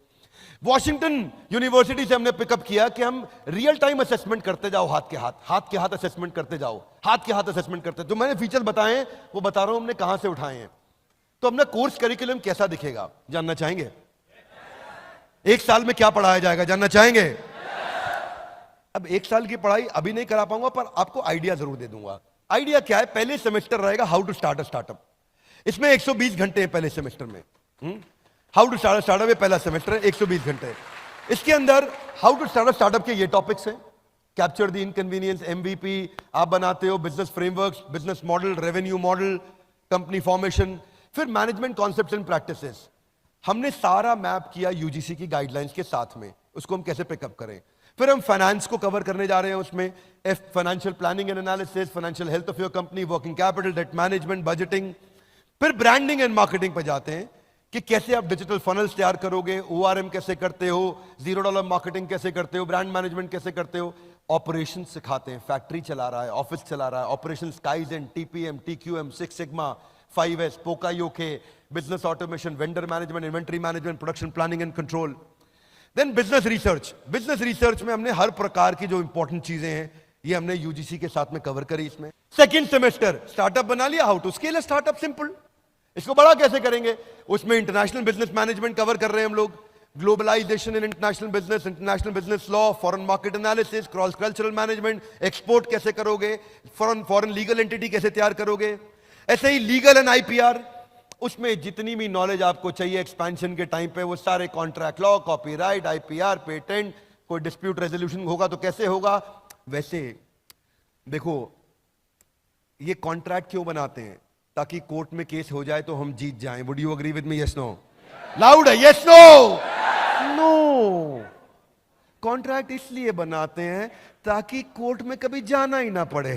वॉशिंगटन यूनिवर्सिटी से हमने पिकअप किया कि हम रियल टाइम असेसमेंट करते जाओ, हाथ के हाथ असेसमेंट करते जाओ, असेसमेंट करते। जो मैंने फीचर बताए वो बता रहा हूं हमने कहां से उठाए हैं। तो अपना कोर्स करिकुलम कैसा दिखेगा जानना चाहेंगे? 1 साल में क्या पढ़ाया जाएगा जानना चाहेंगे? अब 1 साल की पढ़ाई अभी नहीं करा पाऊंगा, पर आपको आइडिया जरूर दे दूंगा। आइडिया क्या है? पहले सेमेस्टर रहेगा how to start a startup, इसमें 120 घंटे हैं पहले सेमेस्टर में। हाउ टू स्टार्ट स्टार्टअप पहला सेमेस्टर है, 120 घंटे। इसके अंदर हाउ टू स्टार्ट स्टार्टअप के ये टॉपिक्स हैं, कैप्चर द इनकन्वीनियंस, एमवीपी आप बनाते हो, business frameworks, business model, revenue model, company formation, फिर मैनेजमेंट कॉन्सेप्ट्स एंड प्रैक्टिसेस। हमने सारा मैप किया यूजीसी की गाइडलाइंस के साथ में, उसको हम कैसे पिकअप करें। फिर हम फाइनेंस को कवर करने जा रहे हैं, उसमें financial planning and analysis, financial health of your company, working capital, debt management, budgeting. फिर ब्रांडिंग एंड मार्केटिंग पर जाते हैं कि कैसे आप डिजिटल फनल्स तैयार करोगे, ओआरएम कैसे करते हो, $0 मार्केटिंग कैसे करते हो, ब्रांड मैनेजमेंट कैसे करते हो। ऑपरेशन सिखाते हैं, फैक्ट्री चला रहा है, ऑफिस चला रहा है, operation, kaizen, TPM, TQM, 6 sigma, 5S, poka yoke, business automation, vendor management, inventory management, production planning and control. Then business research. Business research में हमने हर प्रकार की जो इंपॉर्टेंट चीजें हैं ये हमने यूजीसी के साथ में कवर करी। इसमें सेकंड सेमेस्टर स्टार्टअप बना लिया, how to scale a startup, simple, इसको बड़ा कैसे करेंगे, उसमें इंटरनेशनल बिजनेस मैनेजमेंट कवर कर रहे हैं हम लोग, globalization in international business law, foreign market analysis, cross cultural management, export कैसे करोगे, फॉरेन लीगल एंटिटी कैसे तैयार करोगे, ऐसे ही लीगल एंड आईपीआर, उसमें जितनी भी नॉलेज आपको चाहिए एक्सपेंशन के टाइम पे, वो सारे contract law, copyright, IPR, patent, कोई डिस्प्यूट रेजोल्यूशन होगा तो कैसे होगा। वैसे देखो, ये कॉन्ट्रैक्ट क्यों बनाते हैं? ताकि कोर्ट में केस हो जाए तो हम जीत जाएं। Would you agree with me? Yes no? Loud है, यस नो? नो। कॉन्ट्रैक्ट इसलिए बनाते हैं ताकि कोर्ट में कभी जाना ही ना पड़े।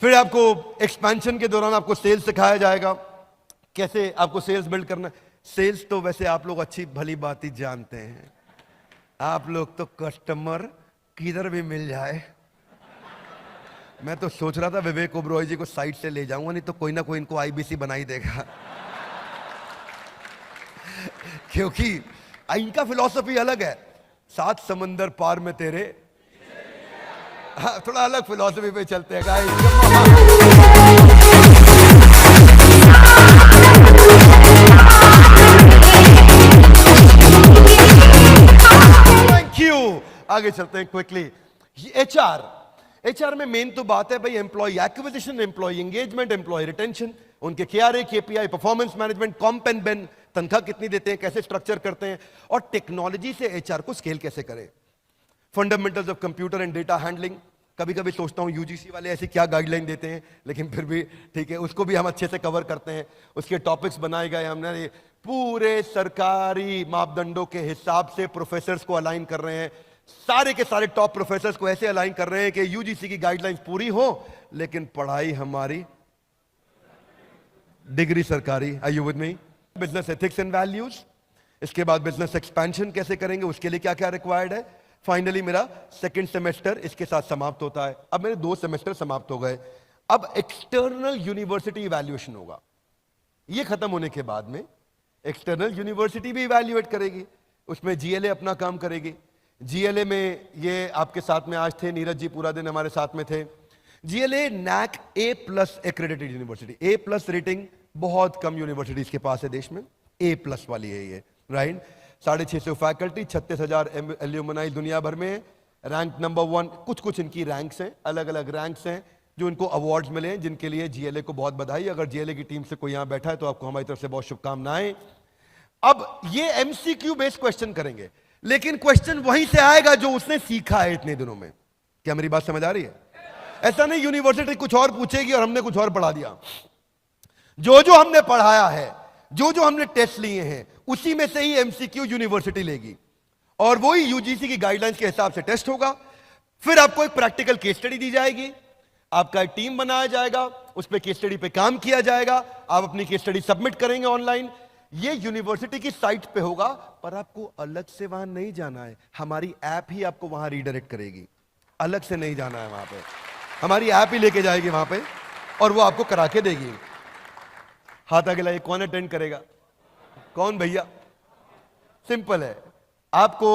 फिर आपको एक्सपेंशन के दौरान आपको सेल्स सिखाया जाएगा, कैसे आपको सेल्स बिल्ड करना। सेल्स तो वैसे आप लोग अच्छी भली बात ही जानते हैं, आप लोग तो कस्टमर किधर भी मिल जाए। मैं तो सोच रहा था विवेक ओबरॉय जी को साइड से ले जाऊंगा, नहीं तो कोई ना कोई इनको आईबीसी बना ही देगा। क्योंकि इनका फिलॉसफी अलग है, 7 समंदर पार में तेरे। हाँ, थोड़ा अलग फिलॉसफी पे चलते हैं गाइस। Thank you. आगे चलते हैं क्विकली। एचआर में मेन तो बात है भाई employ acquisition, employ engagement, employ retention, उनके KRA, KPI, performance management, comp and ben, तनख्वाह कितनी देते हैं, कैसे स्ट्रक्चर करते हैं, और टेक्नोलॉजी से एचआर को स्केल कैसे करें। Fundamentals of computer and data handling. कभी कभी सोचता हूं यूजीसी वाले ऐसी क्या गाइडलाइन देते हैं, लेकिन फिर भी ठीक है, उसको भी हम अच्छे से कवर करते हैं। उसके टॉपिक्स बनाए गए, हमने पूरे सरकारी मापदंडों के हिसाब से प्रोफेसर्स को अलाइन कर रहे हैं। सारे के सारे टॉप प्रोफेसर्स को ऐसे अलाइन कर रहे हैं कि यूजीसी की गाइडलाइंस पूरी हो, लेकिन पढ़ाई हमारी, डिग्री सरकारी। Are you with me? Business ethics and values. इसके बाद बिजनेस एक्सपेंशन कैसे करेंगे, उसके लिए क्या क्या रिक्वायर्ड है। फाइनली मेरा सेकंड सेमेस्टर इसके साथ समाप्त होता है। अब मेरे 2 सेमेस्टर समाप्त हो गए। अब एक्सटर्नल यूनिवर्सिटी इवैल्यूएशन होगा। ये खत्म होने के बाद में एक्सटर्नल यूनिवर्सिटी भी इवैल्यूएट करेगी, उसमें जीएलए अपना काम करेगी। जीएलए में ये आपके साथ में आज थे, नीरज जी पूरा दिन हमारे साथ में थे। GLA NAAC A+ accredited university, A+ rating बहुत कम यूनिवर्सिटीज के पास है देश में, A+ वाली है ये, राइट। 650 फैकल्टी, 36,000 एल्यूमनाई दुनिया भर में, रैंक नंबर 1। कुछ इनकी रैंक्स हैं, अलग अलग रैंक्स हैं जो इनको अवार्ड्स मिले हैं, जिनके लिए जीएलए को बहुत बधाई। अगर जीएलए की टीम से कोई यहां बैठा है तो आपको हमारी तरफ से बहुत शुभकामनाएं। अब ये एमसीक्यू बेस्ड क्वेश्चन करेंगे, लेकिन क्वेश्चन वहीं से आएगा जो उसने सीखा है इतने दिनों में। क्या मेरी बात समझ आ रही है? ऐसा नहीं यूनिवर्सिटी कुछ और पूछेगी और हमने कुछ और पढ़ा दिया। जो हमने पढ़ाया है, जो हमने टेस्ट लिए हैं, उसी में से ही एमसीक्यू यूनिवर्सिटी लेगी, और वही यूजीसी की गाइडलाइंस के हिसाब से टेस्ट होगा। फिर आपको एक प्रैक्टिकल केस स्टडी दी जाएगी, आपका एक टीम बनाया जाएगा, उस पर केस स्टडी पे काम किया जाएगा, आप अपनी केस स्टडी सबमिट करेंगे ऑनलाइन। ये यूनिवर्सिटी की साइट पे होगा, पर आपको अलग से वहां नहीं जाना है, हमारी ऐप ही आपको वहां रीडायरेक्ट करेगी। अलग से नहीं जाना है वहां पे, हमारी ऐप ही लेके जाएगी वहां पे और वो आपको करा के देगी। हाथ आगे लाइए, कौन अटेंड करेगा? कौन भैया? सिंपल है, आपको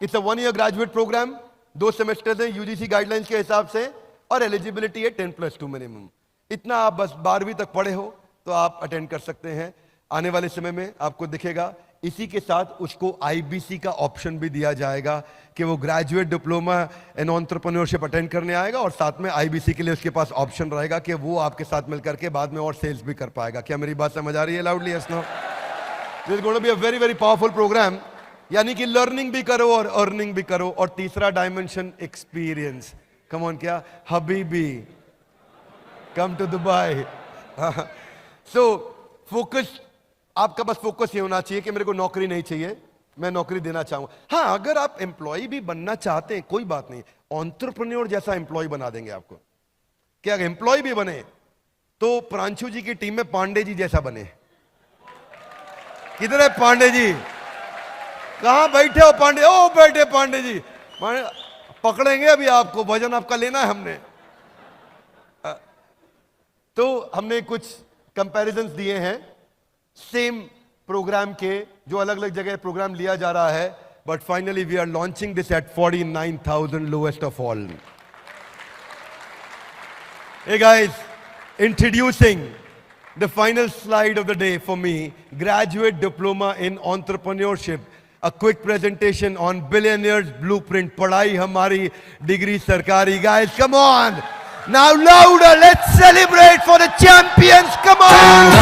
it's a 1 year graduate program, 2 semester है यूजीसी गाइडलाइंस के हिसाब से, और एलिजिबिलिटी है 10+2 मिनिमम। इतना आप बस 12वीं तक पढ़े हो तो आप अटेंड कर सकते हैं। आने वाले समय में आपको दिखेगा, इसी के साथ उसको आईबीसी का ऑप्शन भी दिया जाएगा कि वो graduate diploma in entrepreneurship attend करने आएगा, और साथ में आईबीसी के लिए उसके पास ऑप्शन रहेगा कि वो आपके साथ मिलकर के बाद में और सेल्स भी कर पाएगा। क्या मेरी बात समझ आ रही है? Loudly yes no? This is going to be a very very powerful program, यानी कि लर्निंग भी करो और अर्निंग भी करो। और तीसरा डायमेंशन एक्सपीरियंस। कम ऑन, क्या हबीबी, come to Dubai. So focus, आपका बस फोकस ये होना चाहिए कि मेरे को नौकरी नहीं चाहिए, मैं नौकरी देना चाहूंगा। हाँ, अगर आप एम्प्लॉय भी बनना चाहते हैं कोई बात नहीं, एंटरप्रेन्योर जैसा एम्प्लॉय बना देंगे आपको। क्या एम्प्लॉय भी बने तो प्रांशु जी की टीम में पांडे जी जैसा बने। किधर है पांडे जी? कहां बैठे हो पांडे? ओ बैठे पांडे जी, पकड़ेंगे अभी आपको, वजन आपका लेना है हमने। तो हमने कुछ कंपैरिजंस दिए हैं सेम प्रोग्राम के, जो अलग अलग जगह प्रोग्राम लिया जा रहा है, but finally we are launching this at 49,000 lowest of all. Hey guys, introducing The final slide of the day for me, graduate diploma in entrepreneurship. A quick presentation on billionaires blueprint. Padhai hamari, degree sarkari. Guys, come on. Now louder, let's celebrate for the champions. Come on.